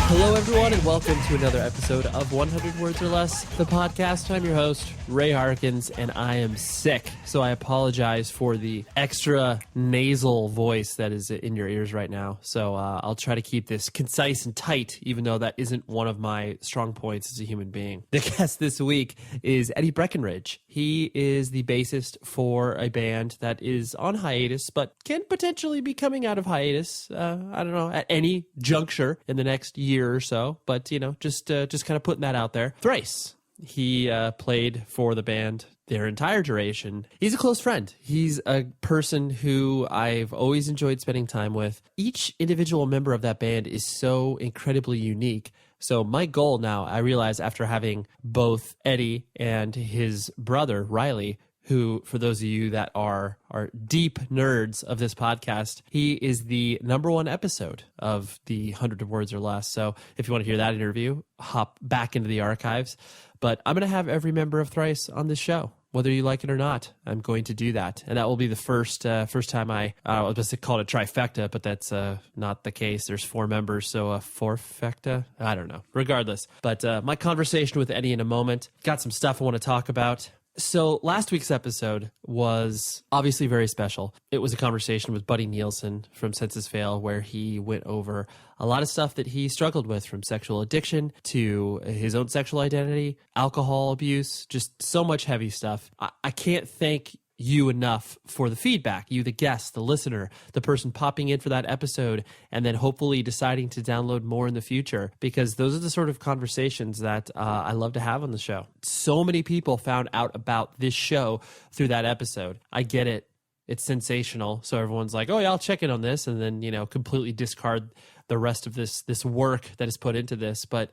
Hello, everyone, and welcome to another episode of 100 Words or Less, the podcast. I'm your host, Ray Harkins, and I am sick, so I apologize for the extra nasal voice that is in your ears right now. So I'll try to keep this concise and tight, even though that isn't one of my strong points as a human being. The guest this week is Eddie Breckenridge. He is the bassist for a band that is on hiatus, but can potentially be coming out of hiatus, I don't know, at any juncture in the next year or so, but just kind of putting that out there. Thrice. He played for the band their entire duration. He's a close friend. He's a person who I've always enjoyed spending time with. Each individual member of that band is so incredibly unique. So my goal now, I realize after having both Eddie and his brother, Riley, who, for those of you that are deep nerds of this podcast, he is the #1 episode of the 100 Words or Less. So if you want to hear that interview, hop back into the archives. But I'm going to have every member of Thrice on this show, whether you like it or not. I'm going to do that. And that will be the first time I was supposed to call it a trifecta, but that's not the case. There's 4 members, so a fourfecta? I don't know. Regardless. But my conversation with Eddie in a moment. Got some stuff I want to talk about. So last week's episode was obviously very special. It was a conversation with Buddy Nielsen from Senses Fail, where he went over a lot of stuff that he struggled with, from sexual addiction to his own sexual identity, alcohol abuse, just so much heavy stuff. I can't thank you enough for the feedback, you, the guest, the listener, the person popping in for that episode, and then hopefully deciding to download more in the future, because those are the sort of conversations that I love to have on the show. So many people found out about this show through that episode. I get it. It's sensational. So everyone's like, oh yeah, I'll check in on this, and then, completely discard the rest of this work that is put into this. But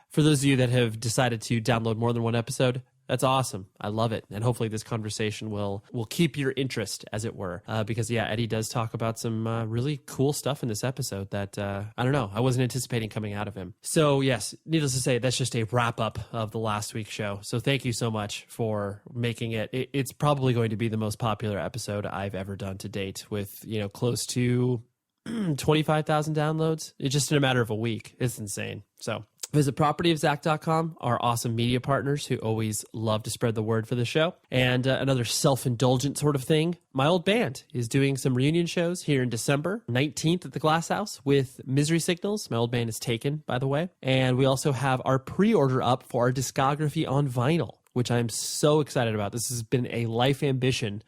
for those of you that have decided to download more than one episode, that's awesome. I love it. And hopefully this conversation will keep your interest, as it were. Because, yeah, Eddie does talk about some really cool stuff in this episode that, I don't know, I wasn't anticipating coming out of him. So, yes, needless to say, that's just a wrap-up of the last week's show. So thank you so much for making it. It's probably going to be the most popular episode I've ever done to date, with, close to 25,000 downloads. It's just in a matter of a week. It's insane. So visit propertyofzach.com, our awesome media partners who always love to spread the word for the show. And another self-indulgent sort of thing, my old band is doing some reunion shows here in December 19th at the Glass House with Misery Signals. My old band is Taken, by the way. And we also have our pre-order up for our discography on vinyl, which I'm so excited about. This has been a life ambition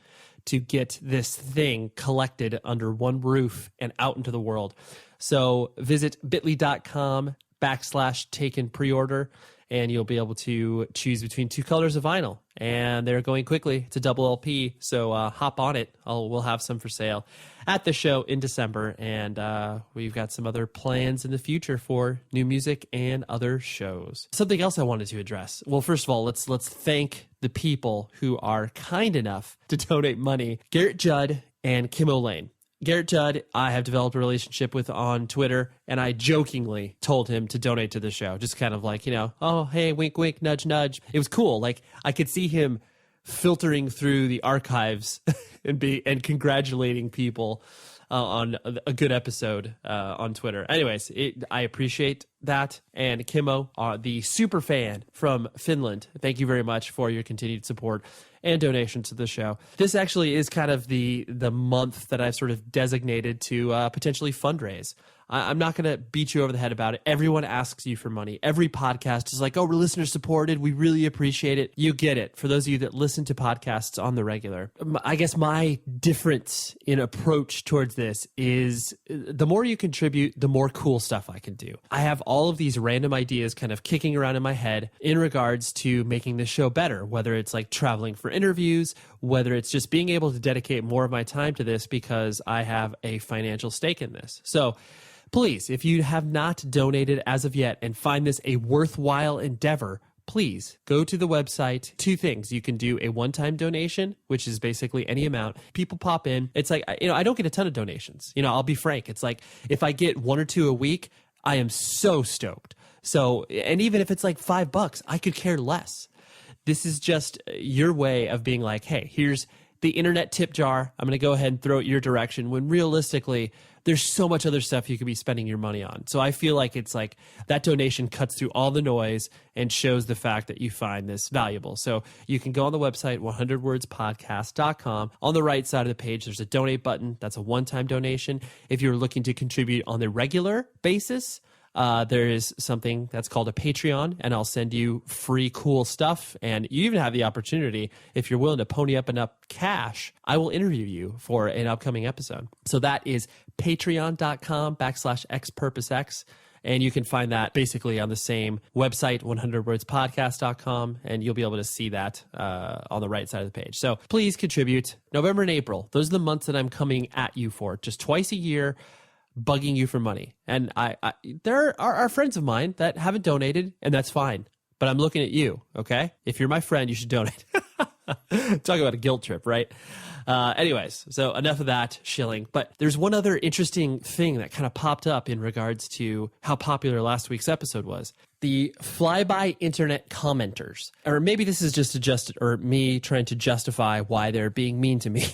to get this thing collected under one roof and out into the world. So visit bit.ly.com/taken pre-order, and you'll be able to choose between 2 colors of vinyl. And they're going quickly. It's a double LP, so hop on it. We'll have some for sale at the show in December, and we've got some other plans in the future for new music and other shows. Something else I wanted to address. Well, first of all, let's thank the people who are kind enough to donate money. Garrett Judd and Kim O'Lane. Garrett Judd, I have developed a relationship with on Twitter, and I jokingly told him to donate to the show. Just kind of like, oh, hey, wink, wink, nudge, nudge. It was cool. Like, I could see him filtering through the archives and congratulating people on a good episode on Twitter. Anyways, I appreciate that. And Kimmo, the super fan from Finland, thank you very much for your continued support and donations to the show. This actually is kind of the month that I've sort of designated to potentially fundraise. I'm not going to beat you over the head about it. Everyone asks you for money. Every podcast is like, oh, we're listener supported. We really appreciate it. You get it. For those of you that listen to podcasts on the regular, I guess my difference in approach towards this is the more you contribute, the more cool stuff I can do. I have all of these random ideas kind of kicking around in my head in regards to making this show better, whether it's like traveling for interviews, whether it's just being able to dedicate more of my time to this because I have a financial stake in this. So please, if you have not donated as of yet and find this a worthwhile endeavor, please go to the website. 2 things. You can do a one-time donation, which is basically any amount. People pop in. It's like, I don't get a ton of donations. I'll be frank. It's like if I get 1 or 2 a week, I am so stoked. So, and even if it's like $5, I could care less. This is just your way of being like, hey, here's the internet tip jar, I'm going to go ahead and throw it your direction when realistically, there's so much other stuff you could be spending your money on. So I feel like it's like that donation cuts through all the noise and shows the fact that you find this valuable. So you can go on the website, 100wordspodcast.com. On the right side of the page, there's a donate button. That's a one-time donation. If you're looking to contribute on the regular basis, there is something that's called a Patreon, and I'll send you free cool stuff. And you even have the opportunity, if you're willing to pony up enough cash, I will interview you for an upcoming episode. So that is patreon.com/xpurposex. And you can find that basically on the same website, 100wordspodcast.com, and you'll be able to see that on the right side of the page. So please contribute. November and April, those are the months that I'm coming at you for, just twice a year, bugging you for money. And there are friends of mine that haven't donated, and that's fine. But I'm looking at you, okay? If you're my friend, you should donate. Talk about a guilt trip, right? Anyways, so enough of that shilling. But there's one other interesting thing that kind of popped up in regards to how popular last week's episode was. The flyby internet commenters. Or maybe this is just me trying to justify why they're being mean to me.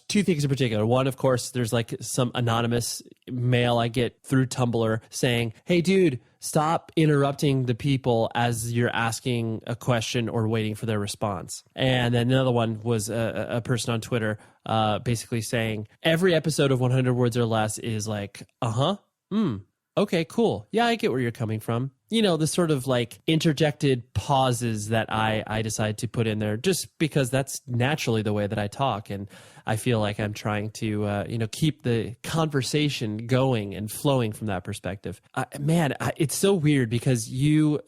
Two things in particular. One, of course, there's like some anonymous mail I get through Tumblr saying, hey, dude, stop interrupting the people as you're asking a question or waiting for their response. And then another one was a person on Twitter basically saying, every episode of 100 Words or Less is like, okay, cool. Yeah, I get where you're coming from. You know, the sort of like interjected pauses that I decide to put in there just because that's naturally the way that I talk. And I feel like I'm trying to, keep the conversation going and flowing from that perspective. It's so weird because you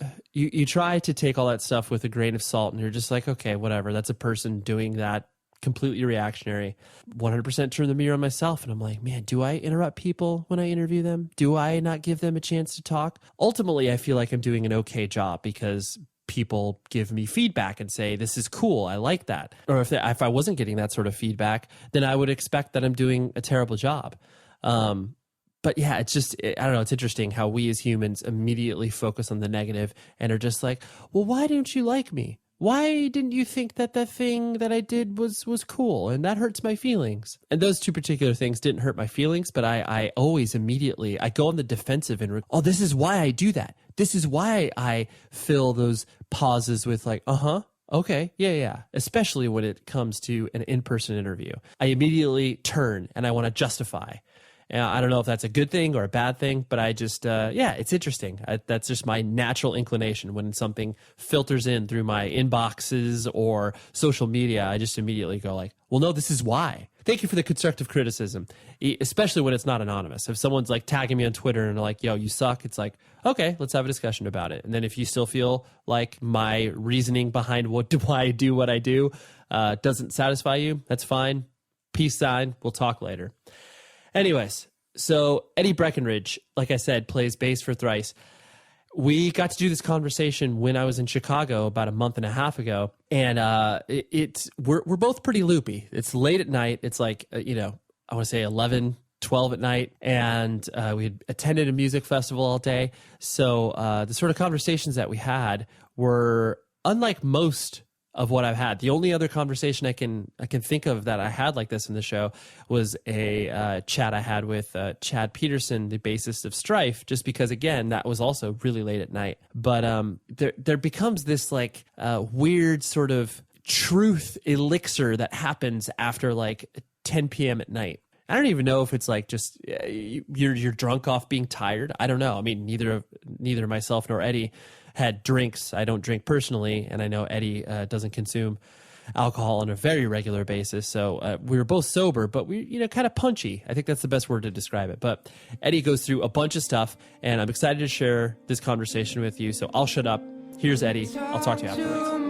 try to take all that stuff with a grain of salt and you're just like, okay, whatever. That's a person doing that. Completely reactionary. 100% turn the mirror on myself, and I'm like, man, do I interrupt people when I interview them? Do I not give them a chance to talk? Ultimately, I feel like I'm doing an okay job because people give me feedback and say, this is cool, I like that. Or if I wasn't getting that sort of feedback, then I would expect that I'm doing a terrible job. But yeah, I don't know, it's interesting how we as humans immediately focus on the negative and are just like, well, why didn't you like me? Why didn't you think that the thing that I did was cool? And that hurts my feelings. And those two particular things didn't hurt my feelings, but I always immediately, I go on the defensive and, this is why I do that. This is why I fill those pauses with like, okay, yeah. Especially when it comes to an in-person interview. I immediately turn and I want to justify. I don't know if that's a good thing or a bad thing, but I just, it's interesting. That's just my natural inclination. When something filters in through my inboxes or social media, I just immediately go like, well, no, this is why. Thank you for the constructive criticism, especially when it's not anonymous. If someone's like tagging me on Twitter and they're like, yo, you suck, it's like, okay, let's have a discussion about it. And then if you still feel like my reasoning behind why I do what I do doesn't satisfy you, that's fine. Peace sign. We'll talk later. Anyways, so Eddie Breckenridge, like I said, plays bass for Thrice. We got to do this conversation when I was in Chicago about a month and a half ago, and we're both pretty loopy. It's late at night. It's like, I want to say 11, 12 at night, and we had attended a music festival all day. So the sort of conversations that we had were unlike most of what I've had. The only other conversation I can think of that I had like this in the show was a chat I had with Chad Peterson, the bassist of Strife, just because, again, that was also really late at night. But there becomes this like weird sort of truth elixir that happens after like 10 p.m. at night. I don't even know if it's like just you're drunk off being tired. I don't know. I mean, neither myself nor Eddie had drinks. I don't drink personally, and I know Eddie doesn't consume alcohol on a very regular basis. So we were both sober, but we, kind of punchy. I think that's the best word to describe it. But Eddie goes through a bunch of stuff, and I'm excited to share this conversation with you. So I'll shut up. Here's Eddie. I'll talk to you afterwards.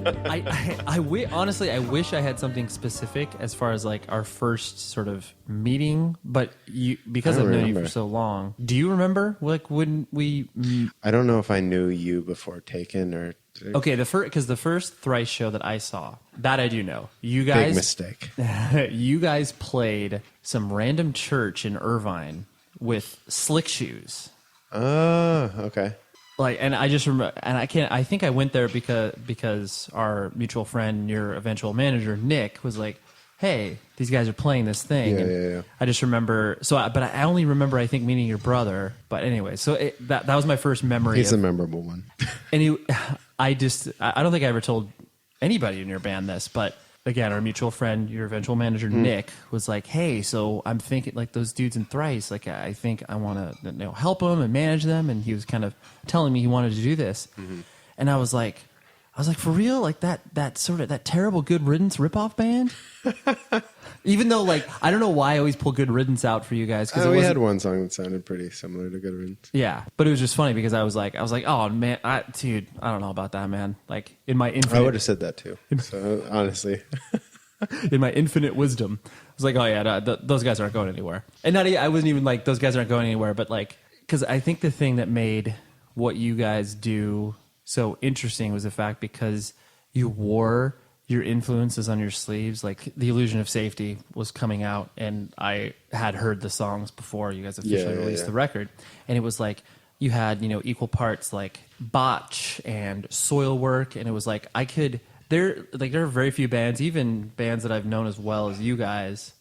Honestly, I wish I had something specific as far as like our first sort of meeting, but because I've known you for so long, do you remember like when we? I don't know if I knew you before Taken or. Okay, the first Thrice show that I saw, that I do know. You guys, big mistake. You guys played some random church in Irvine with Slick Shoes. Oh, okay. Like, and I just remember, and I think I went there because our mutual friend, your eventual manager, Nick, was like, hey, these guys are playing this thing. Yeah. I just remember, but I only remember, I think, meeting your brother. But anyway, so that was my first memory. He's a memorable one. And I don't think I ever told anybody in your band this, but again, our mutual friend, your eventual manager, Nick, was like, hey, so I'm thinking like those dudes in Thrice, like I think I want to help them and manage them. And he was kind of telling me he wanted to do this. Mm-hmm. And I was like, for real? Like that sort of that terrible Good Riddance ripoff band? Even though, like, I don't know why I always pull Good Riddance out for you guys. We had one song that sounded pretty similar to Good Riddance. Yeah, but it was just funny because I was like, oh man, dude, I don't know about that, man. Like in my infinite, I would have said that too. So honestly, in my infinite wisdom, I was like, oh yeah, those guys aren't going anywhere. And I wasn't even like those guys aren't going anywhere, but like because I think the thing that made what you guys do so interesting was the fact because you wore your influences on your sleeves. Like The Illusion of Safety was coming out, and I had heard the songs before you guys officially released the record, and it was like you had equal parts like botch and soil work, and it was like there are very few bands, even bands that I've known as well as you guys,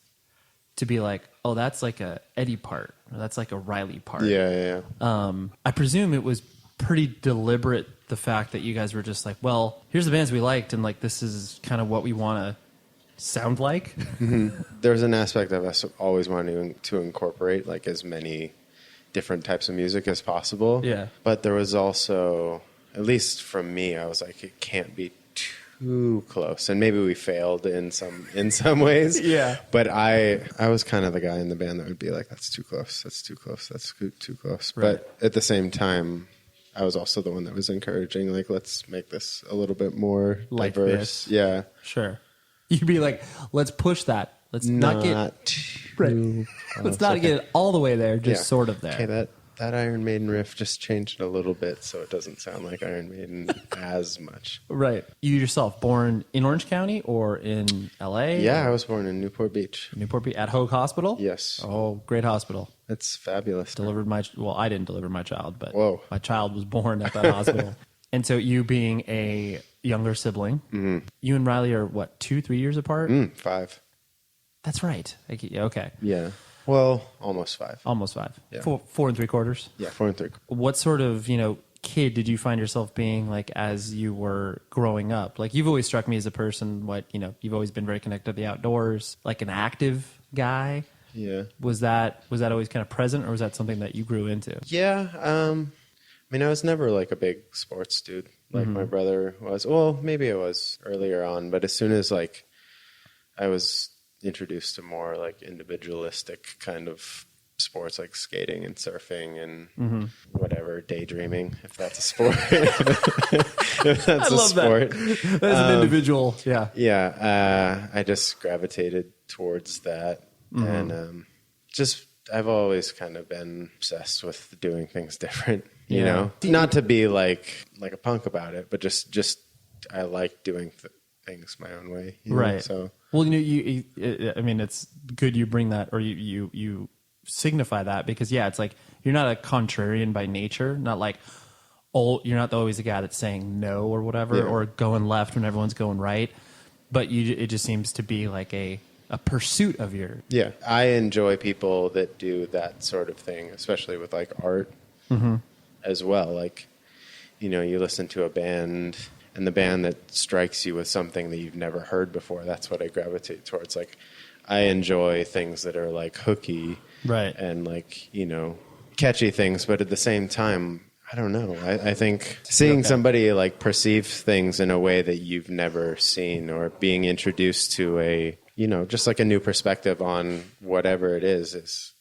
to be like, oh, that's like a Eddie part, or that's like a Riley part. Yeah. I presume it was pretty deliberate, the fact that you guys were just like, well, here's the bands we liked, and like this is kind of what we want to sound like. Mm-hmm. There's an aspect of us always wanting to incorporate like as many different types of music as possible. Yeah. But there was also, at least from me, I was like, it can't be too close. And maybe we failed in some ways. Yeah. But I was kind of the guy in the band that would be like, that's too close. That's too close. That's too close. Right. But at the same time, I was also the one that was encouraging, like, let's make this a little bit more like diverse. This. Yeah. Sure. You'd be like, let's push that. Let's not get right. Let's not get it all the way there, just sort of there. Okay, that Iron Maiden riff just changed a little bit so it doesn't sound like Iron Maiden as much. Right. You yourself, born in Orange County or in L.A.? Yeah, I was born in Newport Beach. Newport Beach, at Hoag Hospital? Yes. Oh, great hospital. It's fabulous. I didn't deliver my child, but Whoa. My child was born at that hospital. And so you being a younger sibling, you and Riley are what, 2-3 years apart? 5. That's right. Okay. Yeah. Well, almost 5. Almost 5. Yeah. 4 3/4. Yeah, 4 3. What sort of, kid did you find yourself being like as you were growing up? Like you've always struck me as a person, you've always been very connected to the outdoors, like an active guy. Yeah. Was that always kind of present, or was that something that you grew into? Yeah. I was never like a big sports dude like my brother was. Well, maybe it was earlier on, but as soon as like I was introduced to more like individualistic kind of sports like skating and surfing and whatever, daydreaming, if that's a sport. If that's a sport. That. As an individual, yeah. Yeah, I just gravitated towards that. And I've always kind of been obsessed with doing things different, you know? Not to be like a punk about it, but just I like doing things my own way. Right. Know? So, well, it's good you bring that, or you signify that, because it's like you're not a contrarian by nature, not like you're not always the guy that's saying no or whatever, or going left when everyone's going right, but it just seems to be like a pursuit of your... Yeah, I enjoy people that do that sort of thing, especially with like art as well. Like, you listen to a band, and the band that strikes you with something that you've never heard before, that's what I gravitate towards. Like, I enjoy things that are like hooky, right, and like, catchy things, but at the same time, I don't know. I think seeing somebody like perceive things in a way that you've never seen, or being introduced to a, just like a new perspective on whatever it is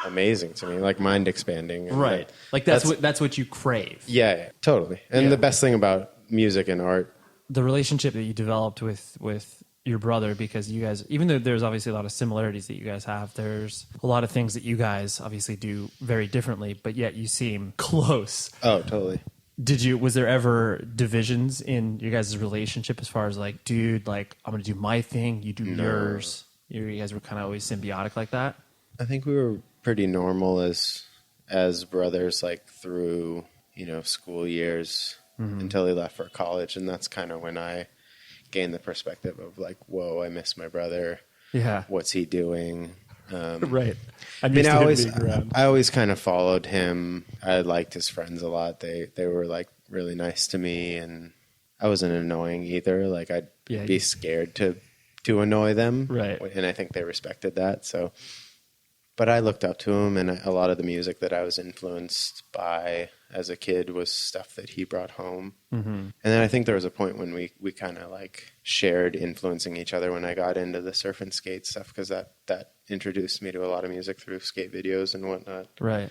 amazing to me, like mind expanding. Right. Like that's what you crave. Yeah, totally. And the best thing about music and art the relationship that you developed with your brother, because you guys, even though there's obviously a lot of similarities that you guys have, there's a lot of things that you guys obviously do very differently, but yet you seem close. Oh, totally. Was there ever divisions in your guys' relationship as far as like, dude, like I'm going to do my thing, you do yours? You guys were kind of always symbiotic like that? I think we were pretty normal as brothers, like through, school years until he left for college. And that's kind of when I gained the perspective of like, whoa, I miss my brother. Yeah. What's he doing? Right. I always kind of followed him. I liked his friends a lot. They were like really nice to me, and I wasn't annoying either. Like I'd be scared to annoy them. Right. And I think they respected that. So, but I looked up to him, and a lot of the music that I was influenced by as a kid was stuff that he brought home. Mm-hmm. And then I think there was a point when we kind of like shared influencing each other when I got into the surf and skate stuff, because that introduced me to a lot of music through skate videos and whatnot. Right.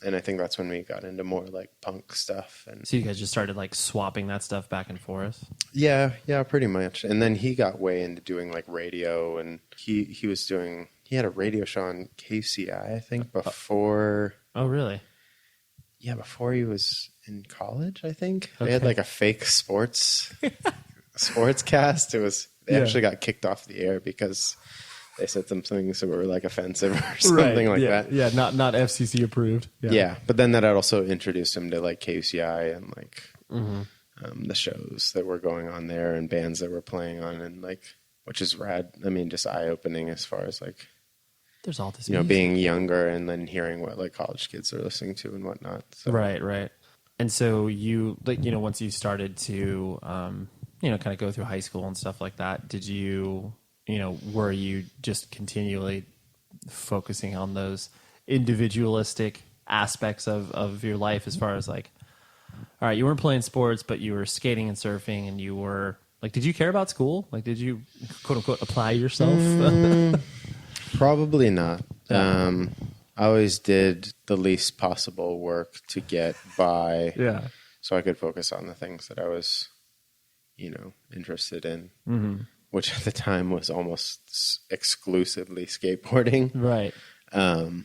And I think that's when we got into more like punk stuff. And so you guys just started like swapping that stuff back and forth? Yeah, pretty much. And then he got way into doing like radio, and he had a radio show on KCI, I think, before. Oh, really? Yeah, before he was in college, I think. Okay. They had like a fake sports cast. They actually got kicked off the air because they said some things that were like offensive or something like that. Yeah, not FCC approved. Yeah, but then that also introduced him to like KCI and like the shows that were going on there and bands that were playing on, and like, which is rad. I mean, just eye opening as far as like, there's all this, being younger and then hearing what like college kids are listening to and whatnot. So. Right. And so you like, once you started to, kind of go through high school and stuff like that, did you, were you just continually focusing on those individualistic aspects of your life as far as like, all right, you weren't playing sports, but you were skating and surfing, and you were like, did you care about school? Like, did you quote unquote apply yourself? Probably not. I always did the least possible work to get by. Yeah. So I could focus on the things that I was, interested in, which at the time was almost exclusively skateboarding. Right.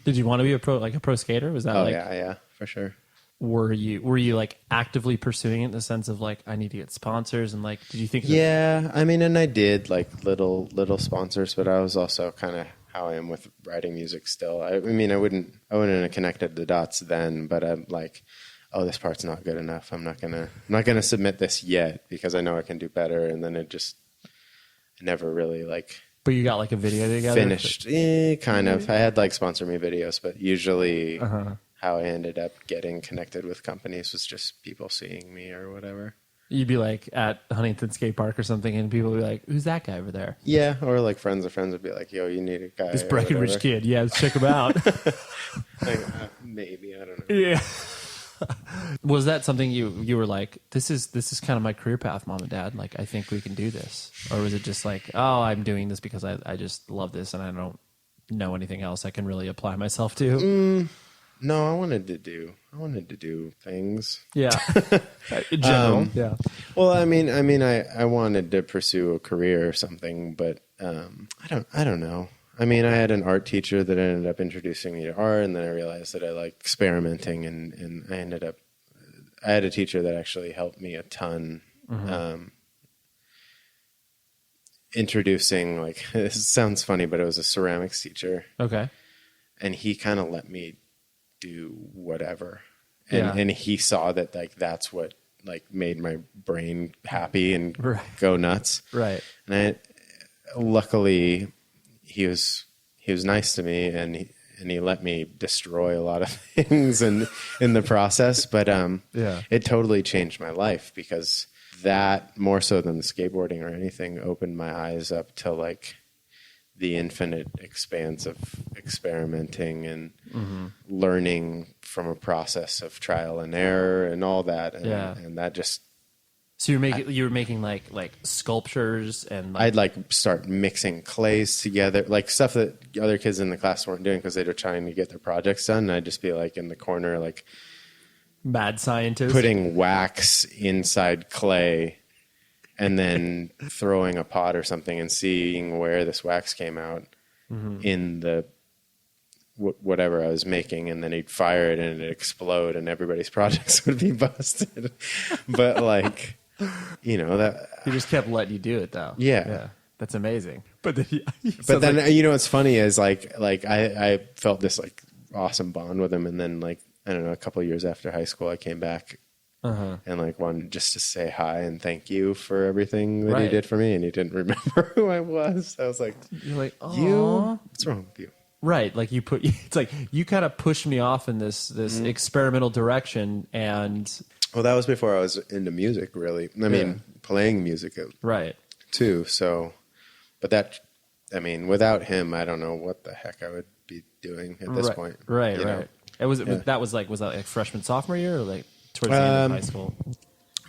Did you want to be a pro skater? Was that yeah, for sure. Were you like actively pursuing it in the sense of like, I need to get sponsors, and like, did you think? Yeah, I mean, and I did like little sponsors, but I was also kind of how I am with writing music still. I mean, I wouldn't have connected the dots then, but I'm like, oh, this part's not good enough. I'm not gonna submit this yet because I know I can do better. And then I never really like. But you got like a video together? Finished, kind of. I had like sponsor me videos, but usually how I ended up getting connected with companies was just people seeing me or whatever. You'd be like at Huntington Skate Park or something, and people would be like, who's that guy over there? Yeah, or like friends of friends would be like, yo, you need a guy. This Breckenridge kid. Yeah, let's check him out. Like, maybe, I don't know. Yeah. Was that something you were like, this is kind of my career path, Mom and Dad? Like, I think we can do this. Or was it just like, oh, I'm doing this because I just love this and I don't know anything else I can really apply myself to? No, I wanted to do things. Yeah. In general. Yeah. Well, I mean, I wanted to pursue a career or something, but I don't know. I mean, I had an art teacher that ended up introducing me to art, and then I realized that I liked experimenting, and I had a teacher that actually helped me a ton. Introducing, like, this sounds funny, but it was a ceramics teacher. Okay. And he kind of let me do whatever. Yeah. And he saw that like that's what like made my brain happy and go nuts. Right. And luckily he was nice to me, and he let me destroy a lot of things in the process. But it totally changed my life, because that, more so than the skateboarding or anything, opened my eyes up to like the infinite expanse of experimenting and learning from a process of trial and error and all that. And that just. So you were making like sculptures, and like, I'd like start mixing clays together, like stuff that other kids in the class weren't doing because they were trying to get their projects done. And I'd just be like in the corner, like mad scientist, putting wax inside clay and then throwing a pot or something and seeing where this wax came out in the whatever I was making, and then he'd fire it and it'd explode and everybody's projects would be busted. But like, you know, that he just kept letting you do it though. Yeah. That's amazing. But then, you know, what's funny is like I felt this like awesome bond with him. And then like, I don't know, a couple of years after high school, I came back and like wanted just to say hi and thank you for everything that he did for me. And he didn't remember who I was. I was like, you're like, oh, you, what's wrong with you? Right. Like it's like you kind of pushed me off in this experimental direction. And well, that was before I was into music, really. I mean, playing music too. So, but that, I mean, without him, I don't know what the heck I would be doing at this point. Right. It was that like freshman, sophomore year, or like towards the end of high school?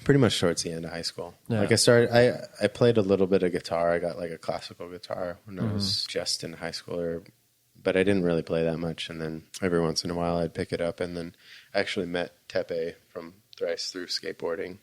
Pretty much towards the end of high school. Yeah. Like I played a little bit of guitar. I got like a classical guitar when I was just in high school, but I didn't really play that much. And then every once in a while I'd pick it up. And then I actually met Tepe from Thrice through skateboarding.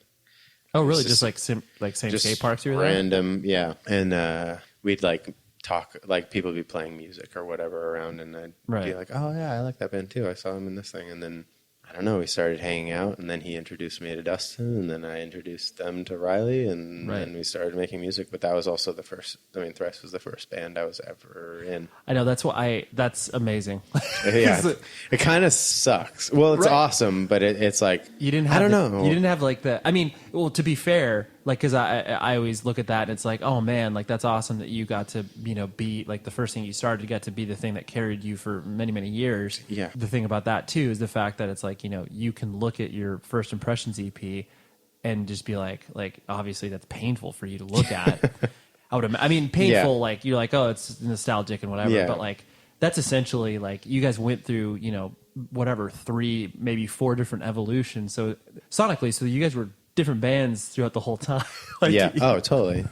Oh, really? Just same skate parks you were there? Random, yeah. And we'd like talk, like people would be playing music or whatever around, and I'd be like, oh yeah, I like that band too. I saw him in this thing. And then, I don't know, we started hanging out, and then he introduced me to Dustin, and then I introduced them to Riley, and then we started making music. But that was also the first, I mean, Thrice was the first band I was ever in. I know, that's amazing. Yeah, it kind of sucks. Well, it's awesome, but it's like, you didn't have, you didn't have like the, I mean, well, to be fair, like, cause I always look at that and it's like, oh man, like that's awesome that you got to, you know, be like the first thing you started to get to be the thing that carried you for many, many years. Yeah. The thing about that too is the fact that it's like, you know, you can look at your first impressions EP and just be like obviously that's painful for you to look at. I mean, painful, like you're like, oh, it's nostalgic and whatever, but like that's essentially like you guys went through, you know, whatever, 3, maybe 4 different evolutions. So sonically, so you guys were different bands throughout the whole time. Like, oh, totally.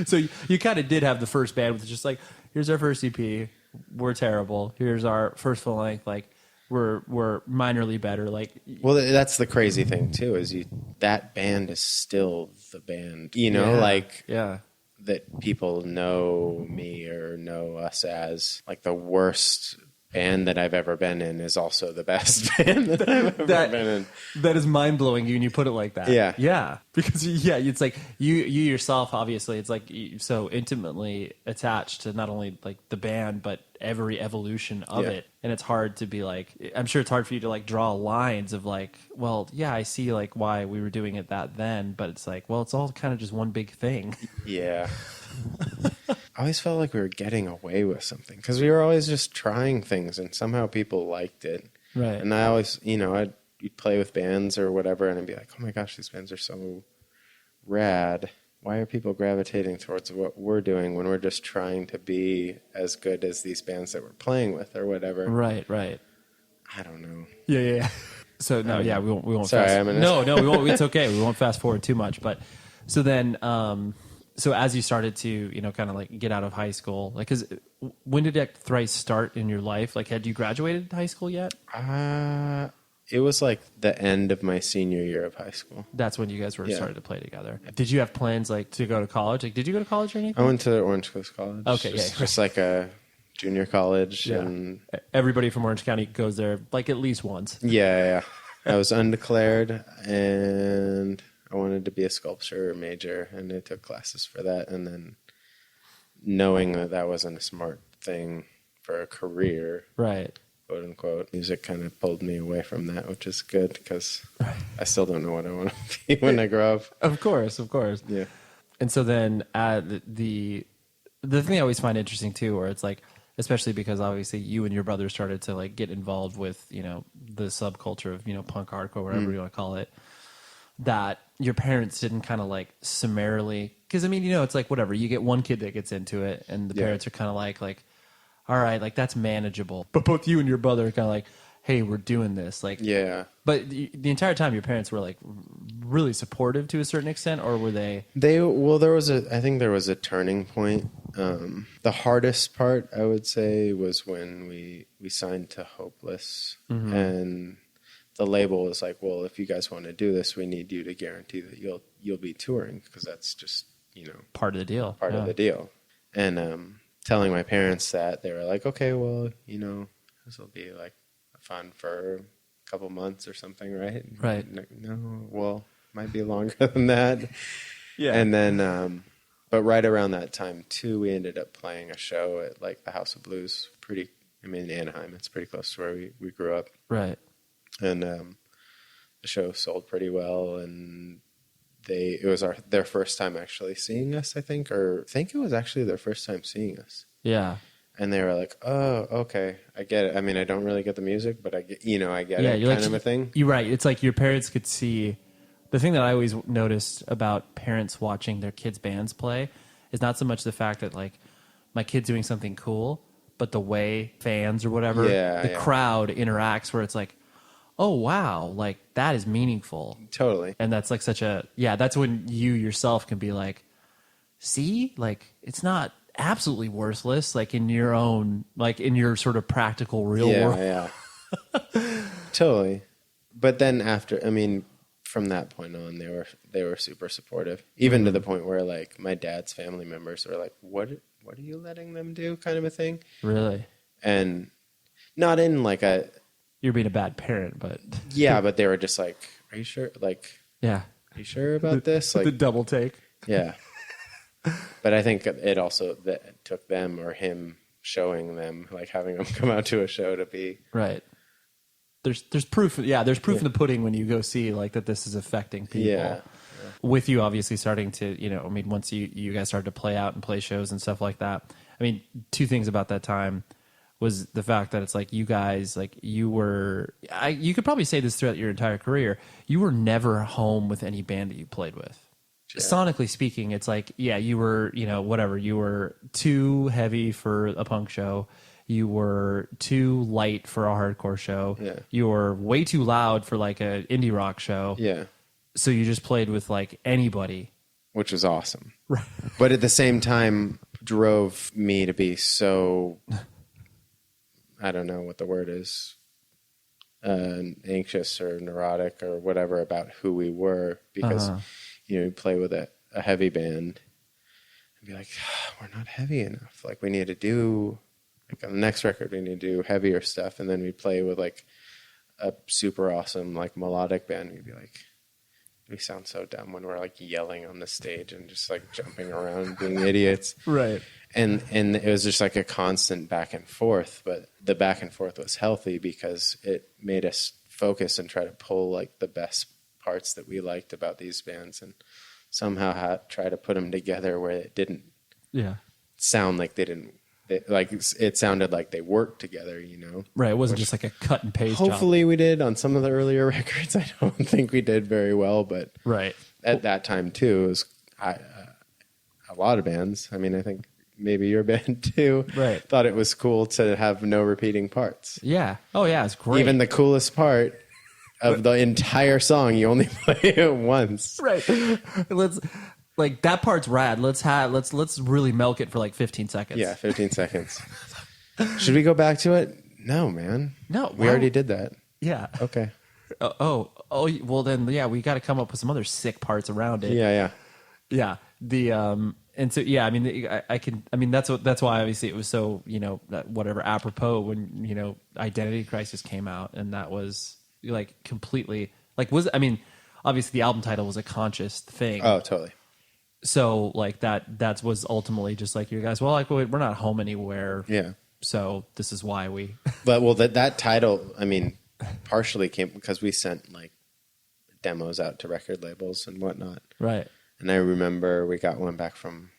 So you kind of did have the first band with just like, here's our first EP, we're terrible. Here's our first full length, like we're minorly better. Like, well, that's the crazy thing too, is that band is still the band, you know, that people know me or know us as like the worst band that I've ever been in is also the best band that I've ever been in. That is mind blowing when you put it like that. Yeah, because it's like you yourself, obviously, it's like so intimately attached to not only like the band but every evolution of it, and it's hard to be like, I'm sure it's hard for you to like draw lines of like, well, yeah, I see like why we were doing it that then, but it's like, well, it's all kind of just one big thing. Yeah. I always felt like we were getting away with something because we were always just trying things and somehow people liked it. Right. And I always, you know, I'd play with bands or whatever and I'd be like, oh my gosh, these bands are so rad. Why are people gravitating towards what we're doing when we're just trying to be as good as these bands that we're playing with or whatever? Right. I don't know. Yeah. So no, we won't. Sorry, No, we won't. It's okay. We won't fast forward too much. But so then, so as you started to, you know, kind of like get out of high school, like, cause when did Thrice start in your life? Like, had you graduated high school yet? It was like the end of my senior year of high school. That's when you guys were started to play together. Did you have plans like to go to college? Like, did you go to college or anything? I went to Orange Coast College. Okay, just like a junior college. Yeah. And everybody from Orange County goes there like at least once. Yeah. I was undeclared and I wanted to be a sculpture major, and I took classes for that. And then knowing that wasn't a smart thing for a career, right, quote unquote, music kind of pulled me away from that, which is good because I still don't know what I want to be when I grow up. Of course. Yeah. And so then the thing I always find interesting too, where it's like, especially because obviously you and your brother started to like get involved with, you know, the subculture of, you know, punk hardcore, whatever you want to call it, that your parents didn't kind of like summarily, because I mean, you know, it's like whatever, you get one kid that gets into it and the parents are kind of like, all right, like that's manageable. But both you and your brother are kind of like, hey, we're doing this. Like, yeah. But the entire time your parents were like really supportive to a certain extent, or were they? I think there was a turning point. The hardest part, I would say, was when we signed to Hopeless, and the label was like, well, if you guys want to do this, we need you to guarantee that you'll be touring, because that's just, part of the deal. Part of the deal. And telling my parents that, they were like, okay, well, this will be like fun for a couple months or something, right? Right. No, well, might be longer than that. Yeah. And then, but right around that time too, we ended up playing a show at like the House of Blues, in Anaheim. It's pretty close to where we grew up. Right. And the show sold pretty well, and it was their first time actually seeing us, I think it was actually their first time seeing us. Yeah. And they were like, oh, okay, I get it. I mean, I don't really get the music, but I get it, kind of a thing. You're right. It's like your parents could see. The thing that I always noticed about parents watching their kids' bands play is not so much the fact that, like, my kid's doing something cool, but the way fans or whatever, the crowd interacts, where it's like, oh, wow, like, that is meaningful. Totally. And that's like that's when you yourself can be like, see, like, it's not absolutely worthless, like, in your own, like, in your sort of practical real world. Yeah. Totally. But then from that point on, they were super supportive, even to the point where, like, my dad's family members were like, what are you letting them do, kind of a thing. Really? And not in like you're being a bad parent, but yeah, but they were just like, are you sure? Like, yeah, are you sure about this? Like the double take. Yeah. But I think it also took them, or him showing them, like having them come out to a show, to be right. There's proof. Yeah, there's proof in the pudding when you go see, like, that this is affecting people. Yeah. With you obviously starting to, once you guys started to play out and play shows and stuff like that. I mean, two things about that time was the fact that it's like, you guys, like, you could probably say this throughout your entire career, you were never home with any band that you played with. Yeah. Sonically speaking, it's like, yeah, you were, whatever, you were too heavy for a punk show. You were too light for a hardcore show. Yeah. You were way too loud for, like, an indie rock show. Yeah. So you just played with, like, anybody. Which was awesome. Right. But at the same time, drove me to be so, I don't know what the word is, anxious or neurotic or whatever about who we were, because, you play with a heavy band and be like, oh, we're not heavy enough. Like, we need to do, like, on the next record, we need to do heavier stuff. And then we play with, like, a super awesome, like, melodic band. We'd be like, we sound so dumb when we're, like, yelling on the stage and just, like, jumping around being idiots. Right. And it was just like a constant back and forth, but the back and forth was healthy because it made us focus and try to pull, like, the best parts that we liked about these bands and somehow try to put them together where it didn't sound like it sounded like they worked together, Right. It wasn't just like a cut and paste hopefully job. We did on some of the earlier records. I don't think we did very well, but right at that time too, it was a lot of bands. I mean, I think maybe your band too, right, thought it was cool to have no repeating parts. Yeah. Oh yeah, it's great. Even the coolest part of the entire song, you only play it once. Right. Like, that part's rad. Let's really milk it for like 15 seconds. Yeah, 15 seconds. Should we go back to it? No, man. No. We already did that. Yeah. Okay. Oh, well then, yeah, we got to come up with some other sick parts around it. Yeah. And so, yeah, I mean, that's why obviously it was so, whatever, apropos when, Identity Crisis came out, and that was, like, completely, like, obviously the album title was a conscious thing. Oh, totally. So, like, that was ultimately just like, you guys, well, like, we're not home anywhere. Yeah. So this is why we. But, well, that title, I mean, partially came because we sent, like, demos out to record labels and whatnot. Right. And I remember we got one back from,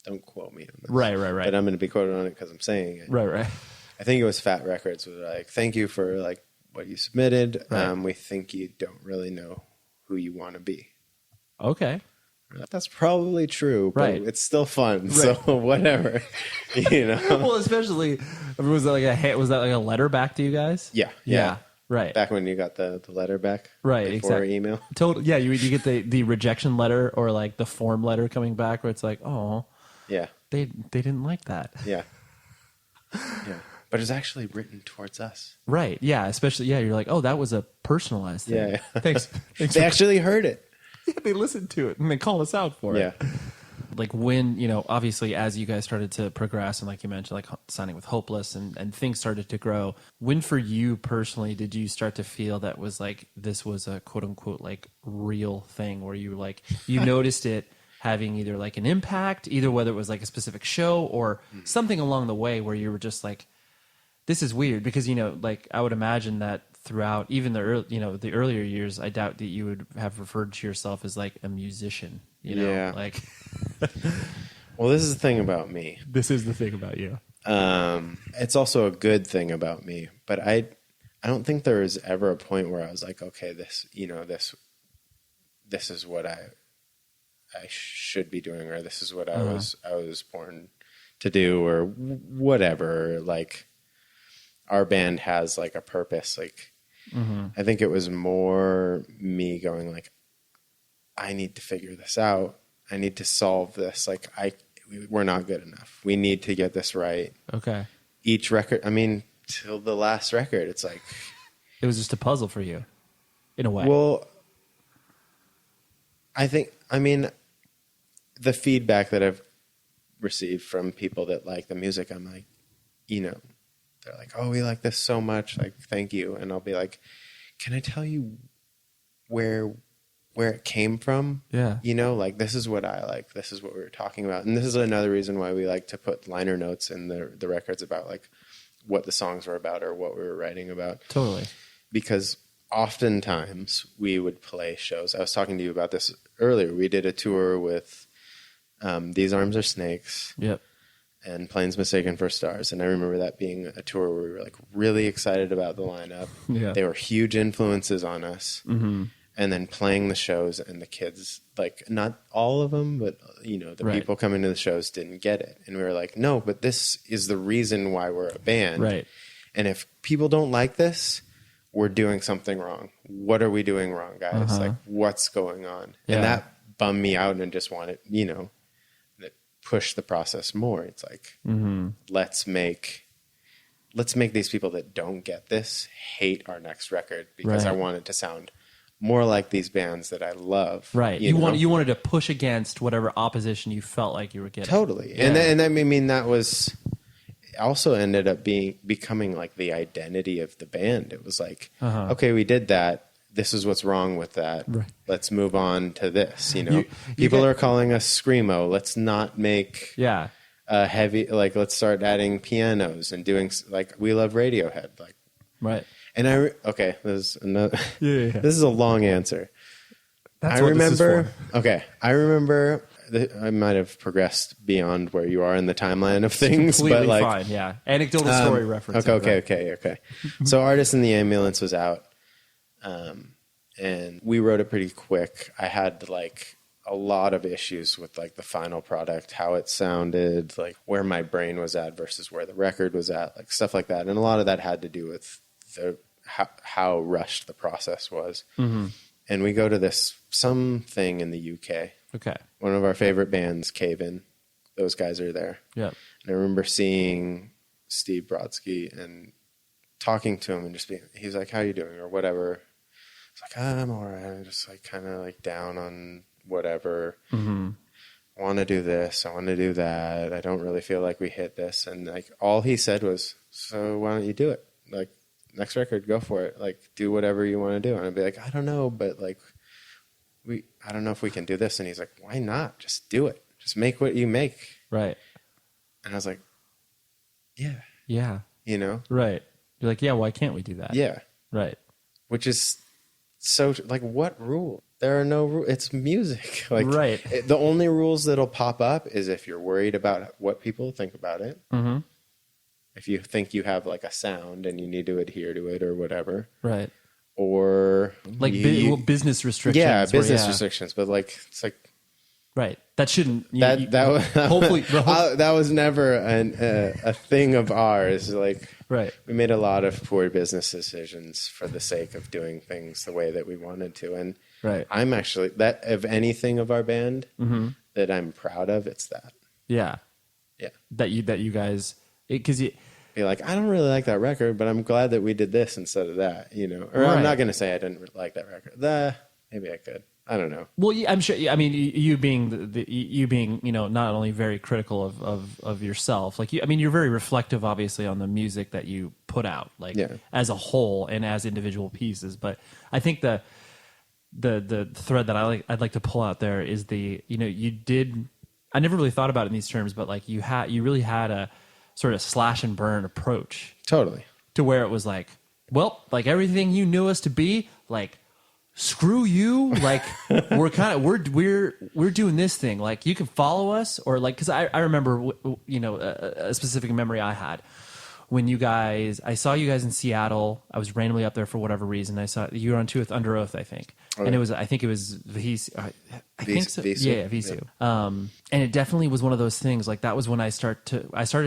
don't quote me on this. Right. But I'm going to be quoted on it because I'm saying it. Right. I think it was Fat Records was like, thank you for, like, what you submitted. Right. We think you don't really know who you want to be. Okay. That's probably true, but right. It's still fun, so whatever, Well, especially, was that like a letter back to you guys? Yeah. Right. Back when you got the letter back, right? Before Exactly. email. Total. Yeah, you get the rejection letter or like the form letter coming back where it's like, oh, yeah, they didn't like that. Yeah. but it's actually written towards us. Right. Yeah. Especially, yeah, you're like, oh, that was a personalized thing. Yeah. Thanks. They actually heard it. Yeah, they listened to it and they call us out for it. Yeah. Like when, you know, obviously as you guys started to progress and like you mentioned, like signing with Hopeless and things started to grow, when for you personally did you start to feel that was like, this was a quote unquote like real thing where you like, you noticed it having either like an impact, either whether it was like a specific show or something along the way where you were just like, this is weird? Because, you know, like I would imagine that throughout even the earlier years, I doubt that you would have referred to yourself as like a musician, you know, Yeah. like. Well, this is the thing about me. This is the thing about you. It's also a good thing about me, but I don't think there was ever a point where I was like, okay, this is what I should be doing, or this is what I was born to do, or whatever. Like our band has like a purpose. Like I think it was more me going like, I need to figure this out. I need to solve this. Like we're not good enough. We need to get this right. Okay. Each record, I mean, till the last record, it's like it was just a puzzle for you in a way. Well, I mean, the feedback that I've received from people that like the music, I'm like, you know, they're like, oh, we like this so much. Like, thank you. And I'll be like, can I tell you where it came from? Yeah. You know, like, this is what I like. This is what we were talking about. And this is another reason why we like to put liner notes in the records about like what the songs were about or what we were writing about. Totally. Because oftentimes we would play shows. I was talking to you about this earlier. We did a tour with These Arms Are Snakes. Yep. And Planes Mistaken for Stars. And I remember that being a tour where we were like really excited about the lineup. Yeah. They were huge influences on us. Mm-hmm. And then playing the shows, and the kids, like, not all of them, but, you know, the Right. people coming to the shows didn't get it. And we were like, no, but this is the reason why we're a band. Right. And if people don't like this, we're doing something wrong. What are we doing wrong, guys? Like, what's going on? Yeah. And that bummed me out and just wanted, you know, that push the process more. It's like, let's make these people that don't get this hate our next record, because Right. I want it to sound more like these bands that I love. Right. You know? You wanted to push against whatever opposition you felt like you were getting. Totally. Yeah. And I mean, that was also ended up becoming like the identity of the band. It was like, okay, we did that. This is what's wrong with that. Right. Let's move on to this. You know, people are calling us screamo. Let's not make heavy, like, let's start adding pianos and doing like, we love Radiohead. Like, Right. and this is another, Yeah. this is a long answer. That's I what this is remember, for. okay, I remember I might have progressed beyond where you are in the timeline of things, Completely but like, fine. Yeah. Anecdotal story reference. Okay. So Artist in the Ambulance was out. And we wrote it pretty quick. I had like a lot of issues with like the final product, how it sounded, like where my brain was at versus where the record was at, like stuff like that. And a lot of that had to do with how rushed the process was. Mm-hmm. And we go to something in the UK. Okay. One of our favorite bands, Cave In. Those guys are there. Yeah. And I remember seeing Steve Brodsky and talking to him and just he's like, how you doing? Or whatever. It's like, I'm all right. I'm just like kind of like down on whatever. Mm-hmm. I want to do this. I want to do that. I don't really feel like we hit this. And like all he said was, so why don't you do it? Like, next record, go for it. Like, do whatever you want to do. And I'd be like, I don't know, but like, I don't know if we can do this. And he's like, why not? Just do it. Just make what you make. Right. And I was like, yeah. Yeah. You know? Right. You're like, yeah, why can't we do that? Yeah. Right. Which is so, like, what rule? There are no rules. It's music. Like, right. The only rules that'll pop up is if you're worried about what people think about it. Mm-hmm. If you think you have like a sound and you need to adhere to it or whatever. Right. Or like business restrictions. Yeah, business restrictions. But like, it's like, right. That shouldn't. Hopefully, that was never a thing of ours. Like, right. We made a lot of poor business decisions for the sake of doing things the way that we wanted to. And right. I'm actually that of anything of our band that I'm proud of. It's that. Yeah. Yeah. That you guys, because be like, I don't really like that record, but I'm glad that we did this instead of that, you know? Or I'm not going to say I didn't like that record. Maybe I could. I don't know. Well, I'm sure. I mean, you being you being, you know, not only very critical of yourself, like I mean, you're very reflective, obviously, on the music that you put out, like as a whole and as individual pieces. But I think the thread that I'd like to pull out there is you know, you did. I never really thought about it in these terms, but like you really had a sort of slash and burn approach, totally, to where it was like, well, like everything you knew us to be, like, screw you, like we're doing this thing, like you can follow us, or like, because I remember you know, a specific memory I had when I saw you guys in Seattle. I was randomly up there for whatever reason. I saw you were on tour with Under Oath, I think, and it was Visu, I think so. Visu. Yeah, Visu. And it definitely was one of those things. Like that was when I started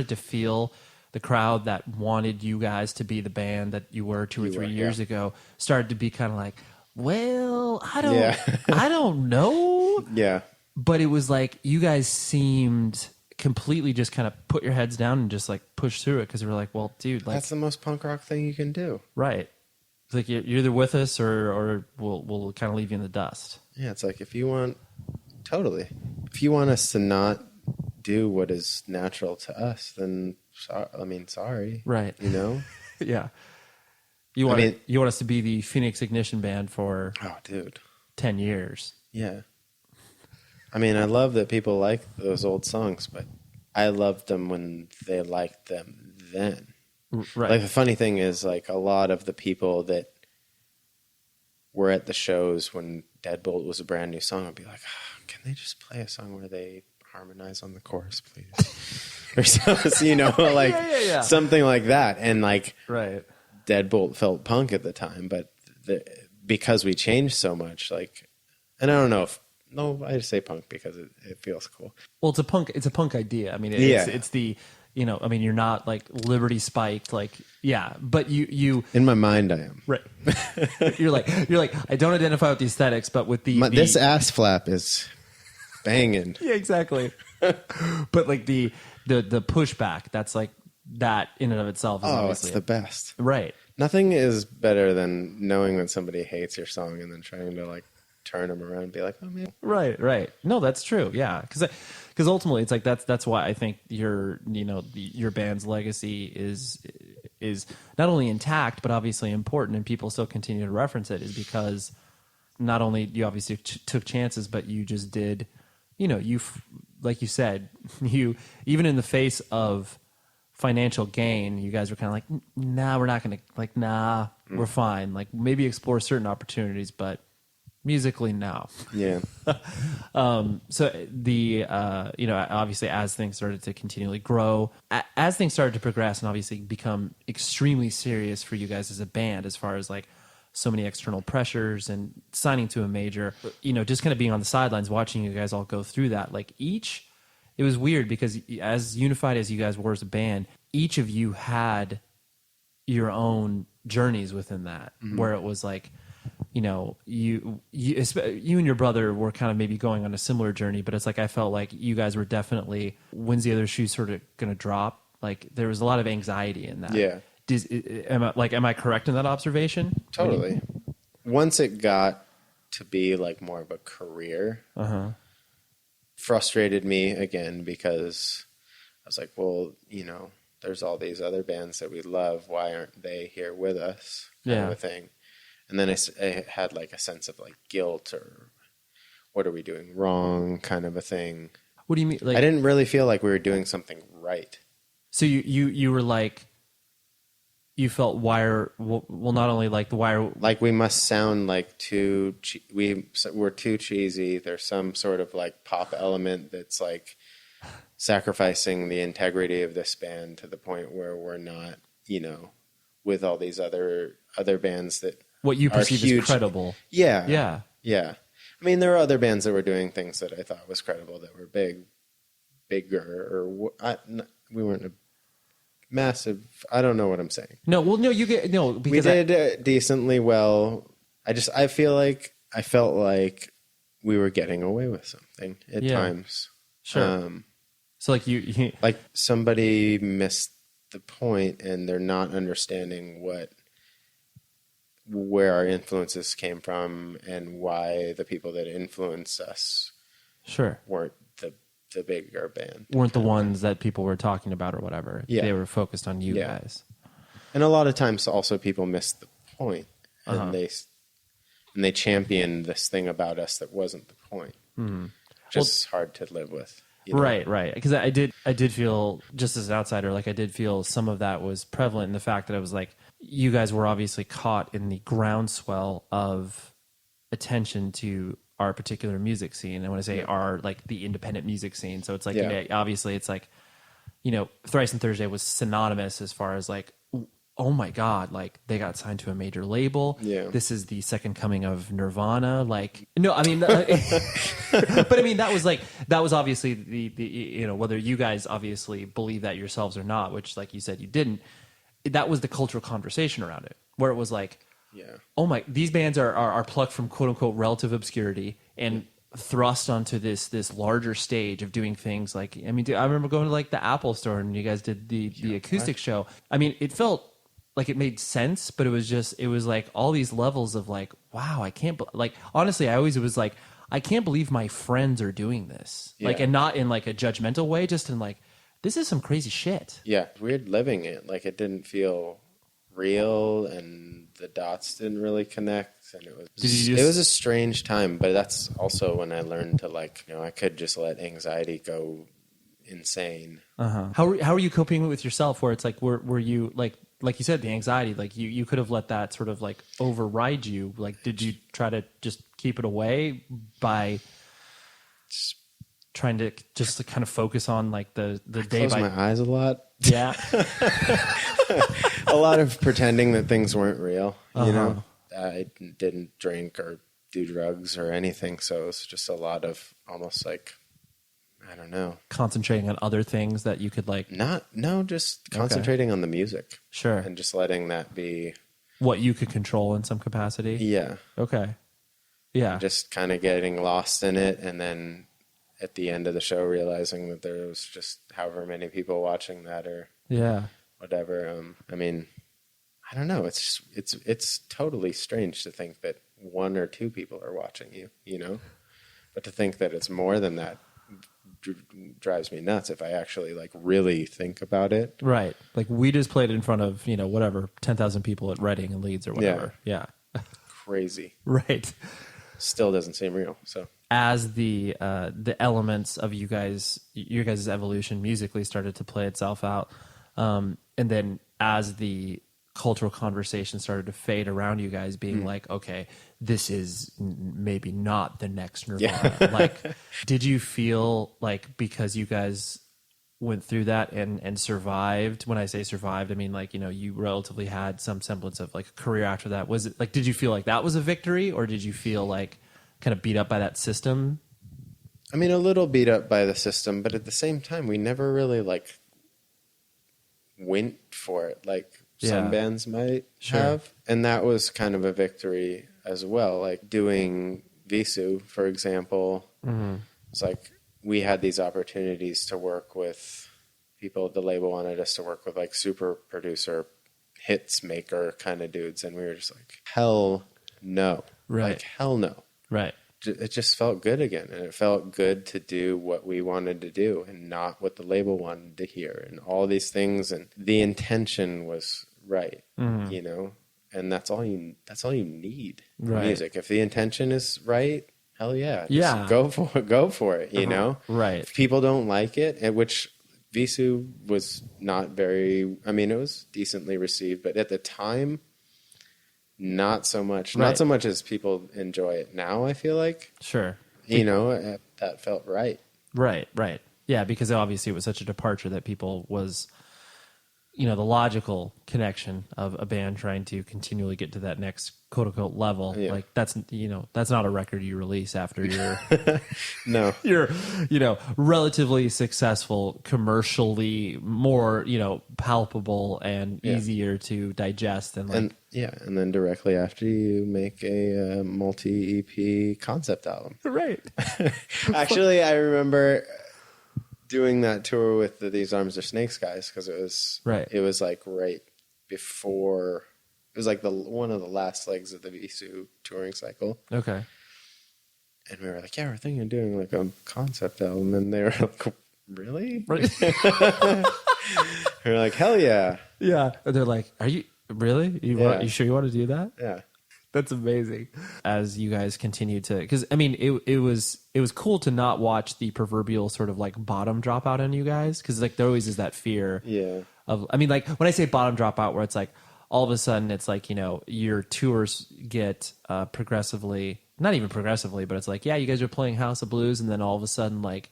to feel the crowd that wanted you guys to be the band that you were 2 or 3 years ago started to be kind of like, well, I don't know. Yeah. But it was like you guys seemed completely just kind of put your heads down and just like push through it, because we were like, well, dude, like that's the most punk rock thing you can do. Right. It's like you're either with us or we'll kind of leave you in the dust. Yeah, it's like if you want us to not do what is natural to us, then sorry. Right. You know? Yeah. You want us to be the Phoenix Ignition Band for 10 years. Yeah. I mean, I love that people like those old songs, but I loved them when they liked them then. Right. Like the funny thing is, like a lot of the people that were at the shows when Deadbolt was a brand new song, I'd be like, can they just play a song where they harmonize on the chorus, please? Or something, you know, like something like that. And like, right. Deadbolt felt punk at the time, but because we changed so much, like, and I don't know I just say punk because it feels cool. Well, it's a punk idea. I mean, it's the, you know, I mean, you're not like Liberty spiked, like, yeah, but you in my mind I am. Right. you're like, I don't identify with the aesthetics, but with this ass flap is banging. Yeah, exactly. But like the pushback, that's like, that in and of itself is obviously it's the best. Right. Nothing is better than knowing when somebody hates your song and then trying to like turn them around and be like, oh man. Right. No, that's true. Yeah. Cause ultimately it's like, that's why I think your band's legacy is not only intact, but obviously important, and people still continue to reference it, is because not only you obviously took chances, but you just did, you know, like you said, you, even in the face of financial gain, you guys were kind of like, nah, we're not going to, like, nah, we're fine. Like, maybe explore certain opportunities, but musically, no. Yeah. So the, you know, obviously as things started to continually grow, as things started to progress and obviously become extremely serious for you guys as a band, as far as like so many external pressures and signing to a major, you know, just kind of being on the sidelines, watching you guys all go through that, like it was weird because as unified as you guys were as a band, each of you had your own journeys within that, where it was like, you know, you and your brother were kind of maybe going on a similar journey, but it's like I felt like you guys were definitely, when's the other shoe sort of going to drop? Like there was a lot of anxiety in that. Yeah. Am I correct in that observation? Totally. Once it got to be like more of a career, frustrated me again, because I was like, well, you know, there's all these other bands that we love. Why aren't they here with us? Kind of a thing. And then I had like a sense of like guilt, or what are we doing wrong, kind of a thing. What do you mean? Like, I didn't really feel like we were doing something right. So you were like, you felt not only like the wire, like we must sound like we're too cheesy. There's some sort of like pop element that's like sacrificing the integrity of this band to the point where we're not, you know, with all these other bands that what you perceive as credible. Yeah. I mean, there were other bands that were doing things that I thought was credible, that were bigger, or we weren't a massive. I don't know what I'm saying. No, well, no, because we did decently well. I felt like we were getting away with something at times. Sure. So like you like somebody missed the point, and they're not understanding where our influences came from and why the people that influenced us Sure. weren't the bigger band. Weren't the ones that people were talking about or whatever. Yeah. They were focused on you guys. And a lot of times also people miss the point, and they champion this thing about us that wasn't the point. Just hard to live with. You know? Right. Because I did feel, just as an outsider, like I did feel some of that was prevalent in the fact that I was like, you guys were obviously caught in the groundswell of attention to our particular music scene. And when I say our, like the independent music scene. So it's like, you know, obviously it's like, you know, Thrice and Thursday was synonymous as far as like, oh my God, like they got signed to a major label. Yeah. This is the second coming of Nirvana. Like, no, I mean, but I mean, that was obviously the, you know, whether you guys obviously believe that yourselves or not, which like you said, you didn't, that was the cultural conversation around it, where it was like, oh my, these bands are plucked from quote unquote relative obscurity and thrust onto this larger stage of doing things like, I mean, I remember going to like the Apple store and you guys did the acoustic show. I mean, it felt like it made sense, but it was like all these levels of like, wow, I can't, like, honestly, I always was like, I can't believe my friends are doing this. Like, and not in like a judgmental way, just in like, this is some crazy shit. Yeah. Weird living it. Like it didn't feel real and the dots didn't really connect, and it was a strange time. But that's also when I learned to like, you know, I could just let anxiety go insane. How are you coping with yourself, where it's like, were you like you said, the anxiety, like you could have let that sort of like override you? Like, did you try to just keep it away by trying to just to kind of focus on like the day Close my eyes a lot. Yeah. A lot of pretending that things weren't real. You know, I didn't drink or do drugs or anything, so it was just a lot of almost like, I don't know, concentrating on other things that you could like just concentrating on the music. Sure. And just letting that be what you could control in some capacity. Yeah. Okay. Yeah. Just kind of getting lost in it, and then at the end of the show realizing that there was just however many people watching that or whatever. I mean, I don't know. It's totally strange to think that one or two people are watching you, you know, but to think that it's more than that drives me nuts if I actually like really think about it. Right. Like we just played in front of, you know, whatever, 10,000 people at Reading and Leeds or whatever. Yeah. Crazy. Right. Still doesn't seem real. So as the elements of your guys' evolution musically started to play itself out, and then as the cultural conversation started to fade around you guys being like, okay, this is maybe not the next Nirvana. Like, did you feel like because you guys went through that and survived, when I say survived, I mean like, you know, you relatively had some semblance of like a career after that. Was it like, did you feel like that was a victory, or did you feel like kind of beat up by that system? I mean, a little beat up by the system, but at the same time, we never really like went for it like some bands might have. And that was kind of a victory as well. Like doing Visu, for example, it's like we had these opportunities to work with people. The label wanted us to work with like super producer, hits maker kind of dudes. And we were just like, hell no. Right. Like, hell no. Right. It just felt good again, and it felt good to do what we wanted to do and not what the label wanted to hear, and all these things, and the intention was right, you know, and that's all you need in music. If the intention is right, hell yeah, just go for it, you know. Right. If people don't like it, which Visu was not very, I mean, it was decently received, but at the time, not so much. Not so much as people enjoy it now, I feel like. Sure. You know, that felt right. Right. Yeah, because obviously it was such a departure that people was, you know, the logical connection of a band trying to continually get to that next quote unquote level. Yeah. Like that's, you know, that's not a record you release after you're No. you're, you know, relatively successful, commercially more, you know, palpable and easier to digest than like and then directly after you make a multi EP concept album. Right. Actually, I remember doing that tour with These Arms Are Snakes guys, because it was like right before, it was like one of the last legs of the Visu touring cycle. Okay. And we were like, yeah, we're thinking of doing like a concept album. And they were like, really? Right. We were like, hell yeah. Yeah. And they're like, are you really? You sure you want to do that? Yeah. That's amazing. As you guys continue to, because I mean, it was cool to not watch the proverbial sort of like bottom drop out on you guys, because like there always is that fear. Yeah. Of, I mean, like when I say bottom drop out, where it's like all of a sudden it's like, you know, your tours get progressively, not even progressively, but it's like, yeah, you guys are playing House of Blues, and then all of a sudden, like,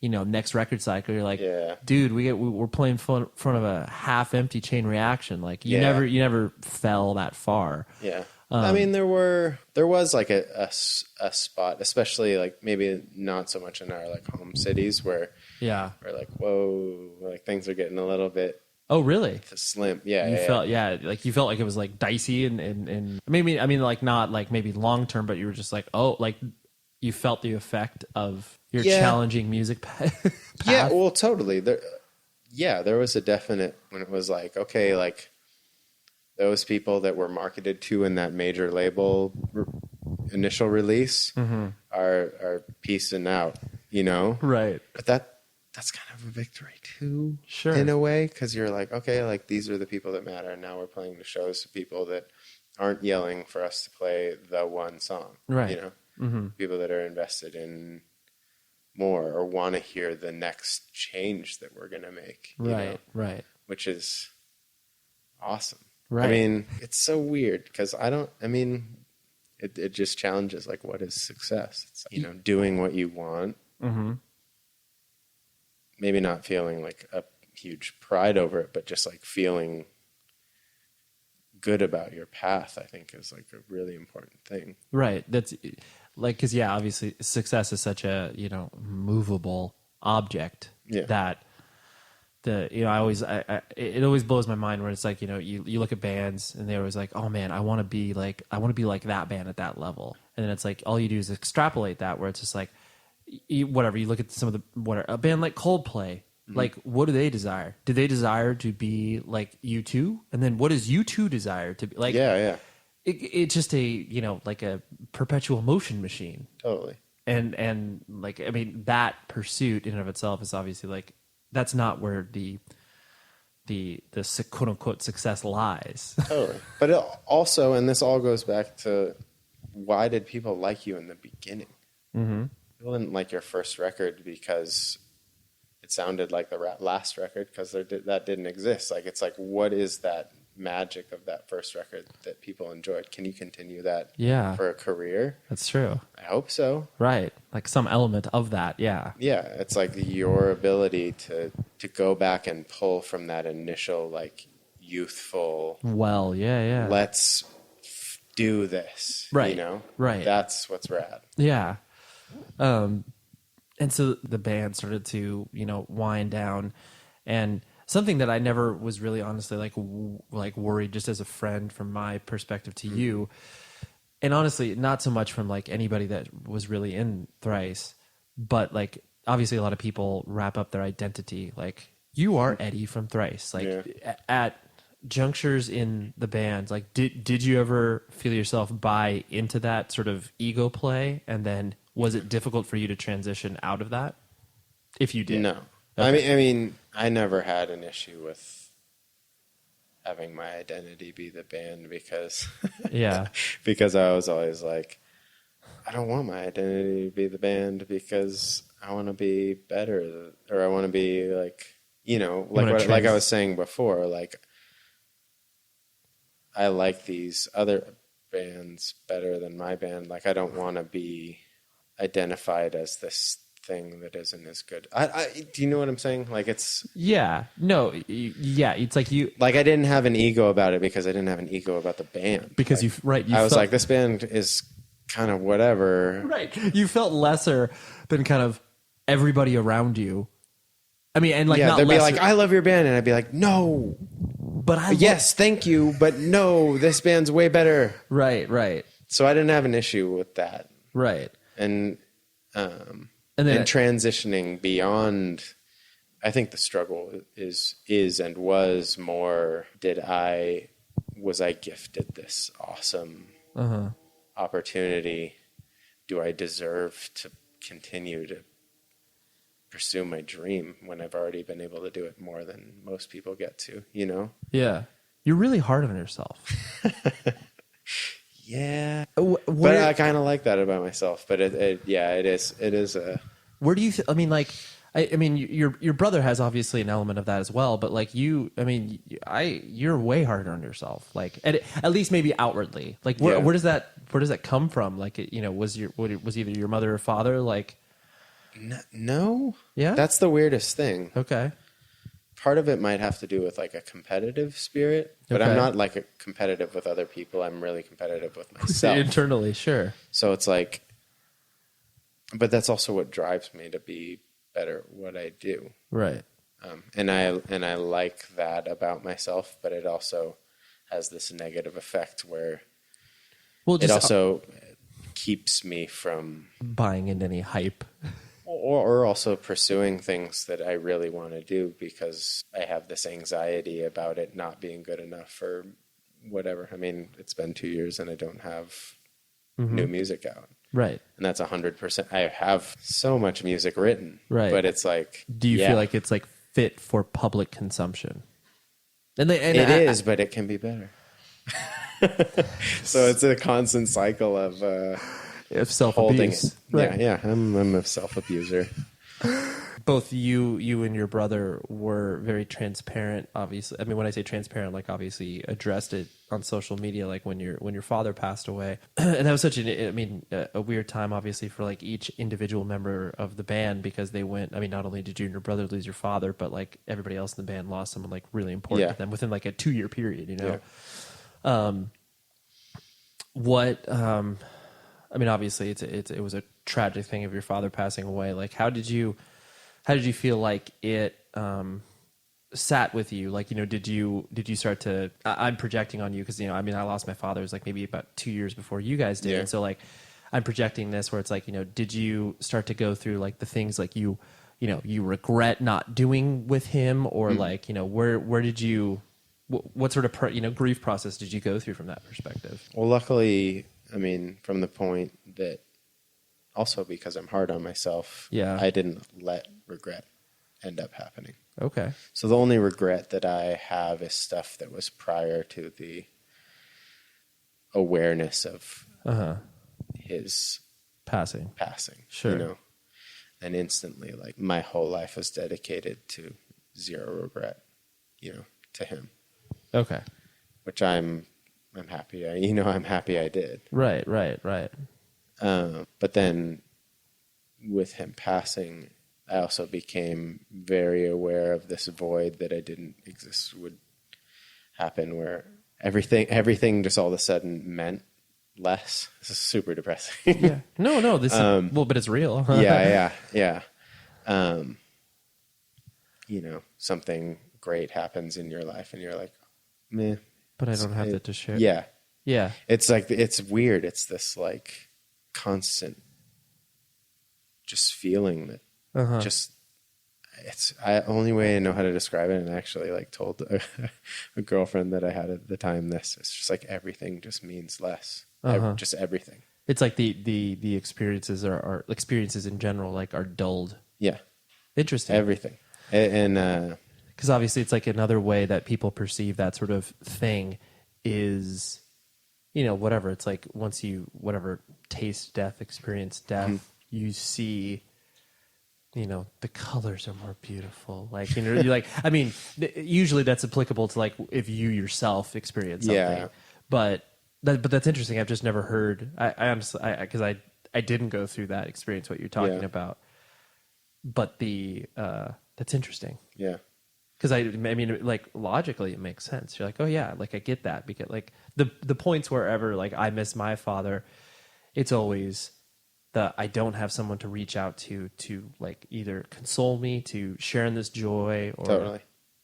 you know, next record cycle, you're like, dude, we're playing in front of a half empty Chain Reaction. Like you never fell that far. Yeah. I mean, there was like a spot, especially like maybe not so much in our like home cities where we're like, whoa, like things are getting a little bit. Oh, really? Slim. Yeah. You felt like you felt like it was like dicey and maybe, I mean, like not like maybe long term, but you were just like, oh, like you felt the effect of your challenging music path. Yeah, well, totally. There was a definite when it was like, okay, like those people that were marketed to in that major label initial release are piecing out, you know? Right. But that's kind of a victory too, sure, in a way, because you're like, okay, like these are the people that matter, and now we're playing the shows to people that aren't yelling for us to play the one song, right? You know, people that are invested in more or want to hear the next change that we're gonna make, right? Right. Which is awesome. Right. I mean, it's so weird because it just challenges like what is success? It's, you know, doing what you want. Mm-hmm. Maybe not feeling like a huge pride over it, but just like feeling good about your path, I think is like a really important thing. Right. That's like, cause yeah, obviously success is such a, you know, movable object that it always blows my mind when it's like, you know, you look at bands and they're always like, oh man, I want to be like that band at that level. And then it's like, all you do is extrapolate that, where it's just like, whatever, you look at some of a band like Coldplay, like what do they desire? Do they desire to be like U2? And then what does U2 desire to be like? It's just a, you know, like a perpetual motion machine. Totally. And like, I mean, that pursuit in and of itself is obviously like, that's not where the quote unquote success lies. Totally. But it also, and this all goes back to, why did people like you in the beginning? Mm-hmm. People didn't like your first record because it sounded like the last record, because that didn't exist. Like, it's like, what is that magic of that first record that people enjoyed? Can you continue that for a career? That's true. I hope so. Right. Like some element of that. Yeah. Yeah. It's like your ability to go back and pull from that initial, like, youthful. Well, yeah. Let's do this. Right. You know? Right. That's what's rad. Yeah. And so the band started to, you know, wind down, and something that I never was really honestly like worried, just as a friend from my perspective to you, and honestly not so much from like anybody that was really in Thrice, but like obviously a lot of people wrap up their identity, like you are Eddie from Thrice, like at junctures in the band, like did you ever feel yourself buy into that sort of ego play, and then was it difficult for you to transition out of that, if you did? No. Okay. I mean, I never had an issue with having my identity be the band, because because I was always like, I don't want my identity to be the band, because I want to be better, or I want to be like, you know, like I was saying before, like I like these other bands better than my band. Like, I don't want to be identified as this thing that isn't as good. Do you know what I'm saying? Like, it's it's like you, like, I didn't have an ego about it because I didn't have an ego about the band, because like, I was like, this band is kind of whatever, right? You felt lesser than kind of everybody around you. I mean, and like, not they'd lesser. be like, I love your band, and I'd be like, no, but yes, thank you, but no, this band's way better. Right. So I didn't have an issue with that. Right. And then transitioning beyond I think the struggle is and was more, was I gifted this awesome opportunity? Do I deserve to continue to pursue my dream when I've already been able to do it more than most people get to, you know? Yeah. You're really hard on yourself. Yeah. But I kind of like that about myself, but it is a... Where do you, I mean, like, I mean, your brother has obviously an element of that as well, but like you, I mean, you're way harder on yourself. Like at least maybe outwardly. Like where does that come from? Like, was either your mother or father like? No. Yeah. That's the weirdest thing. Okay. Part of it might have to do with like a competitive spirit, but I'm not like a competitive with other people. I'm really competitive with myself. Internally, sure. So it's like, but that's also what drives me to be better at what I do. Right. And I like that about myself, but it also has this negative effect where it also keeps me from buying into any hype. Or also pursuing things that I really want to do because I have this anxiety about it not being good enough or whatever. I mean, it's been 2 years and I don't have new music out. Right. And that's 100%. I have so much music written. Right. But it's like... Do you feel like it's like fit for public consumption? It is, but it can be better. So it's a constant cycle of self-abuse. Right. Yeah. I'm a self-abuser. Both you and your brother were very transparent, obviously. I mean, when I say transparent, like obviously addressed it on social media, like when your father passed away. And that was such a weird time, obviously, for like each individual member of the band, because they went, I mean, not only did you and your brother lose your father, but like everybody else in the band lost someone like really important to them within like a 2-year period, you know? Yeah. I mean, obviously it was a tragic thing of your father passing away. Like, how did you feel like it sat with you? Like, did you start to, I'm projecting on you because, I mean, I lost my father, it was like maybe about 2 years before you guys did. Yeah. And so like, I'm projecting this where it's like, did you start to go through like the things like you regret not doing with him, or like, where did you, what sort of, grief process did you go through from that perspective? Well, luckily, I mean, from the point that also because I'm hard on myself, I didn't let regret end up happening. Okay. So the only regret that I have is stuff that was prior to the awareness of his passing. Sure. And instantly, like, my whole life was dedicated to zero regret, to him. Okay. Which I'm happy. I'm happy I did. Right. But then with him passing, I also became very aware of this void that I didn't exist would happen, where everything just all of a sudden meant less. This is super depressing. Yeah. No. This is, but it's real. Yeah. Something great happens in your life and you're like, meh. But I don't have that to share. Yeah. Yeah. It's like, it's weird. It's this like constant just feeling that only way I know how to describe it. And I actually like told a girlfriend that I had at the time this, it's just like everything just means less. Just everything. It's like the experiences are experiences in general, like are dulled. Yeah. Interesting. Everything. And, because obviously it's like another way that people perceive that sort of thing is, whatever. It's like once you, taste death, experience death, you see, the colors are more beautiful. Like, you're like, I mean, usually that's applicable to like if you yourself experience something. Yeah. But that's interesting. I've just never heard. Because I didn't go through that experience. What you're talking about, but that's interesting. Yeah. Because I mean, like logically, it makes sense. You're like, oh yeah, like I get that, because like the points wherever like I miss my father, it's always I don't have someone to reach out to like either console me, to share in this joy, or totally,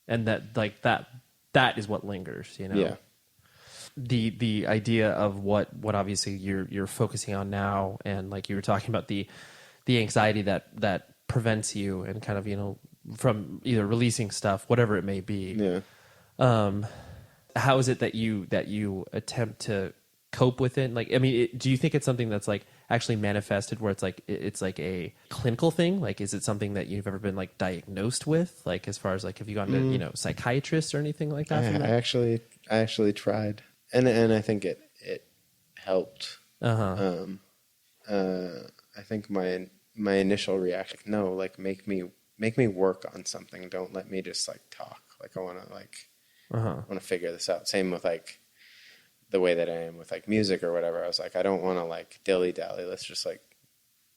and that is what lingers. Yeah. The idea of what obviously you're focusing on now, and like you were talking about the anxiety that prevents you and kind of from either releasing stuff, whatever it may be. Yeah. How is it that you attempt to cope with it? Like, I mean, do you think it's something that's like actually manifested where it's like a clinical thing? Like, is it something that you've ever been like diagnosed with? Like, as far as like, have you gone to, psychiatrists or anything like that? From that? I actually tried, and I think it helped. Uh-huh. I think my initial reaction, no, like make me work on something. Don't let me just like talk. Like I want to figure this out. Same with like the way that I am with like music or whatever. I was like, I don't want to like dilly dally. Let's just like,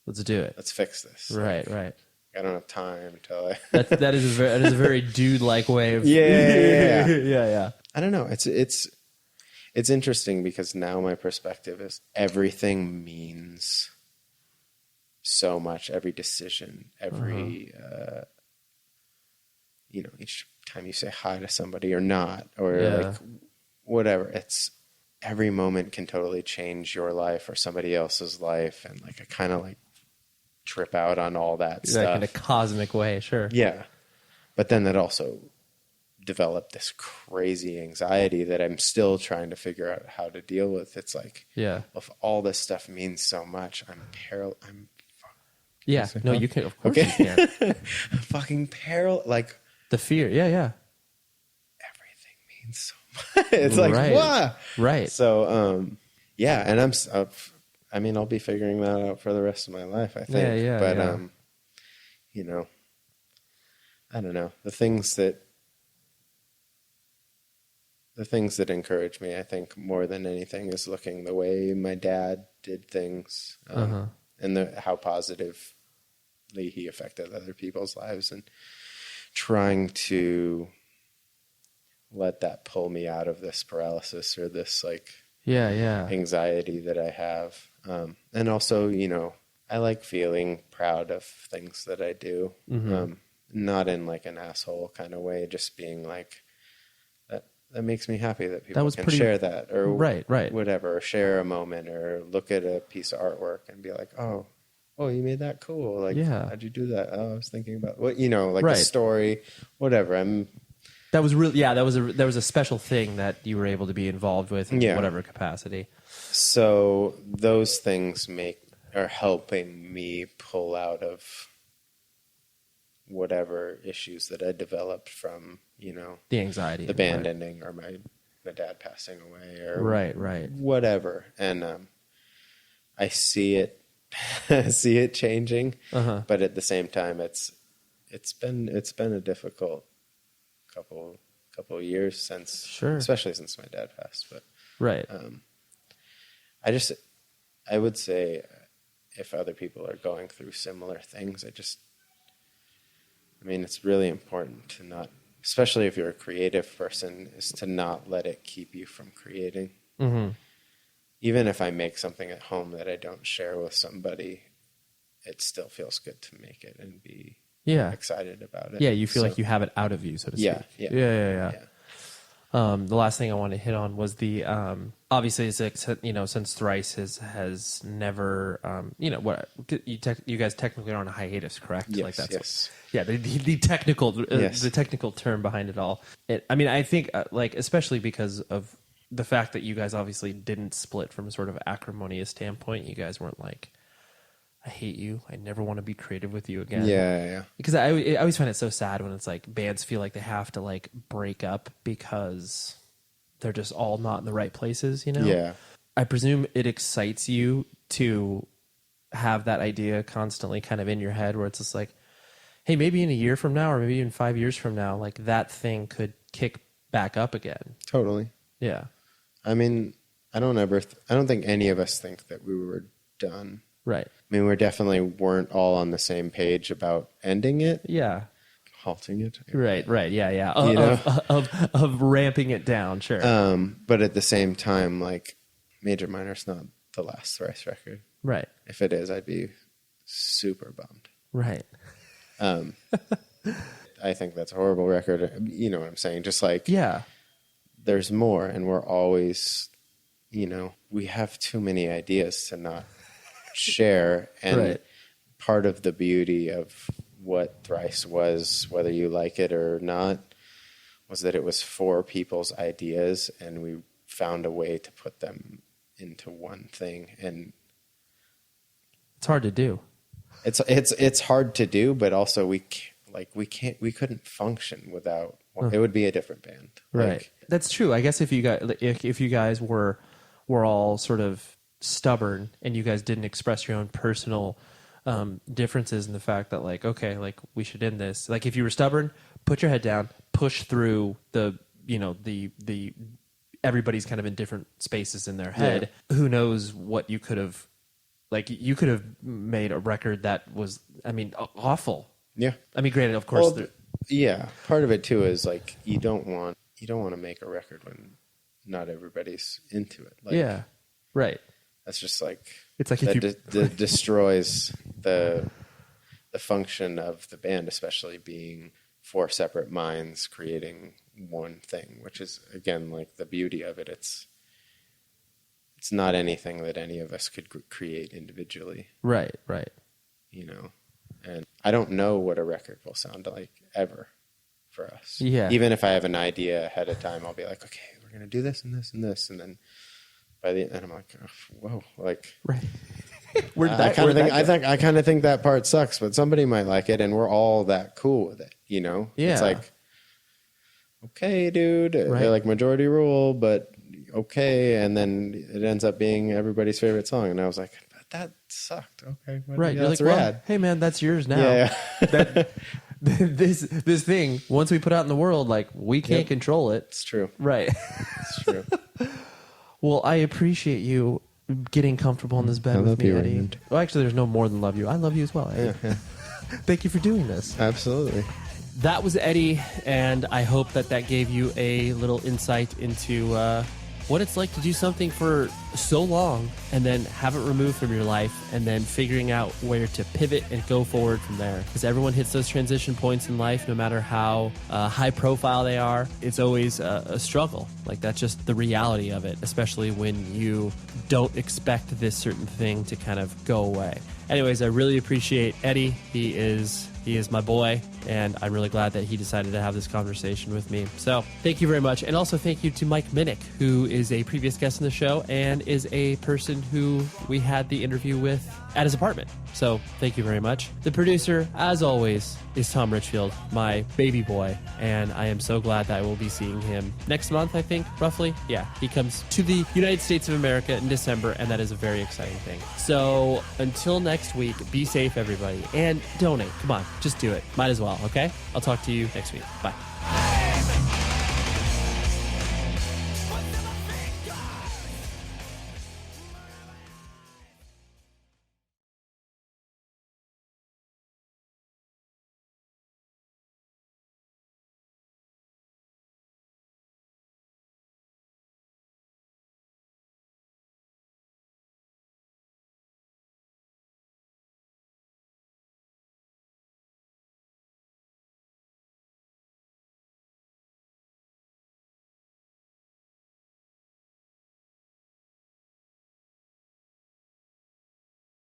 let's do it. Let's fix this. Right. Like, right. I don't have time until I. that is a very dude like way of. Yeah. yeah. I don't know. It's interesting because now my perspective is everything means so much. Every decision, every each time you say hi to somebody or not, or like whatever, it's every moment can totally change your life or somebody else's life, and like I kind of like trip out on all that stuff in a cosmic way, sure. Yeah, but then that also developed this crazy anxiety that I'm still trying to figure out how to deal with. It's like, if all this stuff means so much, I'm yeah, no, you can, of course okay. you can. Fucking like the fear, yeah. Everything means so much. It's like, wow. Right. So, and I'll be figuring that out for the rest of my life, I think. Yeah. But, I don't know. The things that encourage me, I think, more than anything is looking the way my dad did things, and how positively he affected other people's lives, and trying to let that pull me out of this paralysis or this like anxiety that I have. And also, I like feeling proud of things that I do, not in like an asshole kind of way, just being like, that makes me happy that people can share that, or whatever, or share a moment, or look at a piece of artwork and be like, oh, you made that cool. Like, how'd you do that? Oh, I was thinking about what, the story, whatever. That was really, that was a special thing that you were able to be involved with in whatever capacity. So those things are helping me pull out of whatever issues that I developed from, the anxiety, the band ending, or my dad passing away, or right, whatever. And I see it changing, but at the same time, it's been a difficult couple of years since, especially since my dad passed. But I would say if other people are going through similar things, it's really important to not, especially if you're a creative person, is to not let it keep you from creating. Mm-hmm. Even if I make something at home that I don't share with somebody, it still feels good to make it and be excited about it. Yeah, you feel like you have it out of you, so to speak. Yeah. The last thing I wanted to hit on was the obviously, since Thrice has never you guys technically are on a hiatus, correct? Yes, like that's yes. The technical term behind it all. I think especially because of the fact that you guys obviously didn't split from a sort of acrimonious standpoint. You guys weren't like, I hate you, I never want to be creative with you again. Yeah. Because I always find it so sad when it's like bands feel like they have to like break up because they're just all not in the right places, Yeah. I presume it excites you to have that idea constantly kind of in your head where it's just like, hey, maybe in a year from now, or maybe in 5 years from now, like that thing could kick back up again. Totally. Yeah. I don't think any of us think that we were done. Right. We definitely weren't all on the same page about ending it. Yeah. Halting it. Right. Yeah. Of ramping it down. Sure. But at the same time, like, Major Minor's not the last Thrice record. Right. If it is, I'd be super bummed. Right. I think that's a horrible record. You know what I'm saying? Just like, there's more, and we're always, we have too many ideas to not share. And part of the beauty of what Thrice was, whether you like it or not, was that it was 4 people's ideas, and we found a way to put them into one thing. And it's hard to do. It's hard to do, but also we couldn't function without one. It would be a different band. Right. That's true. I guess if you guys were all sort of stubborn and you guys didn't express your own personal differences in the fact that like, okay, like we should end this. Like if you were stubborn, put your head down, push through the everybody's kind of in different spaces in their head. Yeah. Who knows what you could have, like you could have made a record that was, I mean, awful. Yeah. I mean, granted, of course. Well, yeah. Part of it too is like, you don't want to make a record when not everybody's into it. Like, yeah. Right. That's just like, it's like that destroys the function of the band, especially being 4 separate minds creating one thing, which is again like the beauty of it. It's not anything that any of us could create individually. Right. And I don't know what a record will sound like ever for us. Yeah. Even if I have an idea ahead of time, I'll be like, okay, we're gonna do this and this and this, and then by the end, I'm like, oh, whoa, like. Right. I kind of think that part sucks, but somebody might like it, and we're all that cool with it, Yeah. It's like, okay, dude, right. They're like majority rule, but okay, and then it ends up being everybody's favorite song, and I was like, but that sucked. Okay, right? Yeah, you're that's like, rad. well, hey man, that's yours now. Yeah. This thing, once we put out in the world, like we can't control it. It's true. Right. It's true. Well, I appreciate you getting comfortable in this bed with me, Eddie. Raymond. Well, actually, there's no more than love you. I love you as well, Eddie. Yeah. Thank you for doing this. Absolutely. That was Eddie, and I hope that gave you a little insight into what it's like to do something for so long and then have it removed from your life and then figuring out where to pivot and go forward from there. Because everyone hits those transition points in life, no matter how high profile they are. It's always a struggle. Like that's just the reality of it, especially when you don't expect this certain thing to kind of go away. Anyways, I really appreciate Eddie. He is my boy, and I'm really glad that he decided to have this conversation with me. So thank you very much. And also thank you to Mike Minnick, who is a previous guest in the show and is a person who we had the interview with at his apartment. So thank you very much. The producer, as always, is Tom Richfield, my baby boy, and I am so glad that I will be seeing him next month, I think, roughly. Yeah, he comes to the United States of America in December, and that is a very exciting thing. So until next week, be safe, everybody, and donate. Come on, just do it. Might as well, okay? I'll talk to you next week. Bye.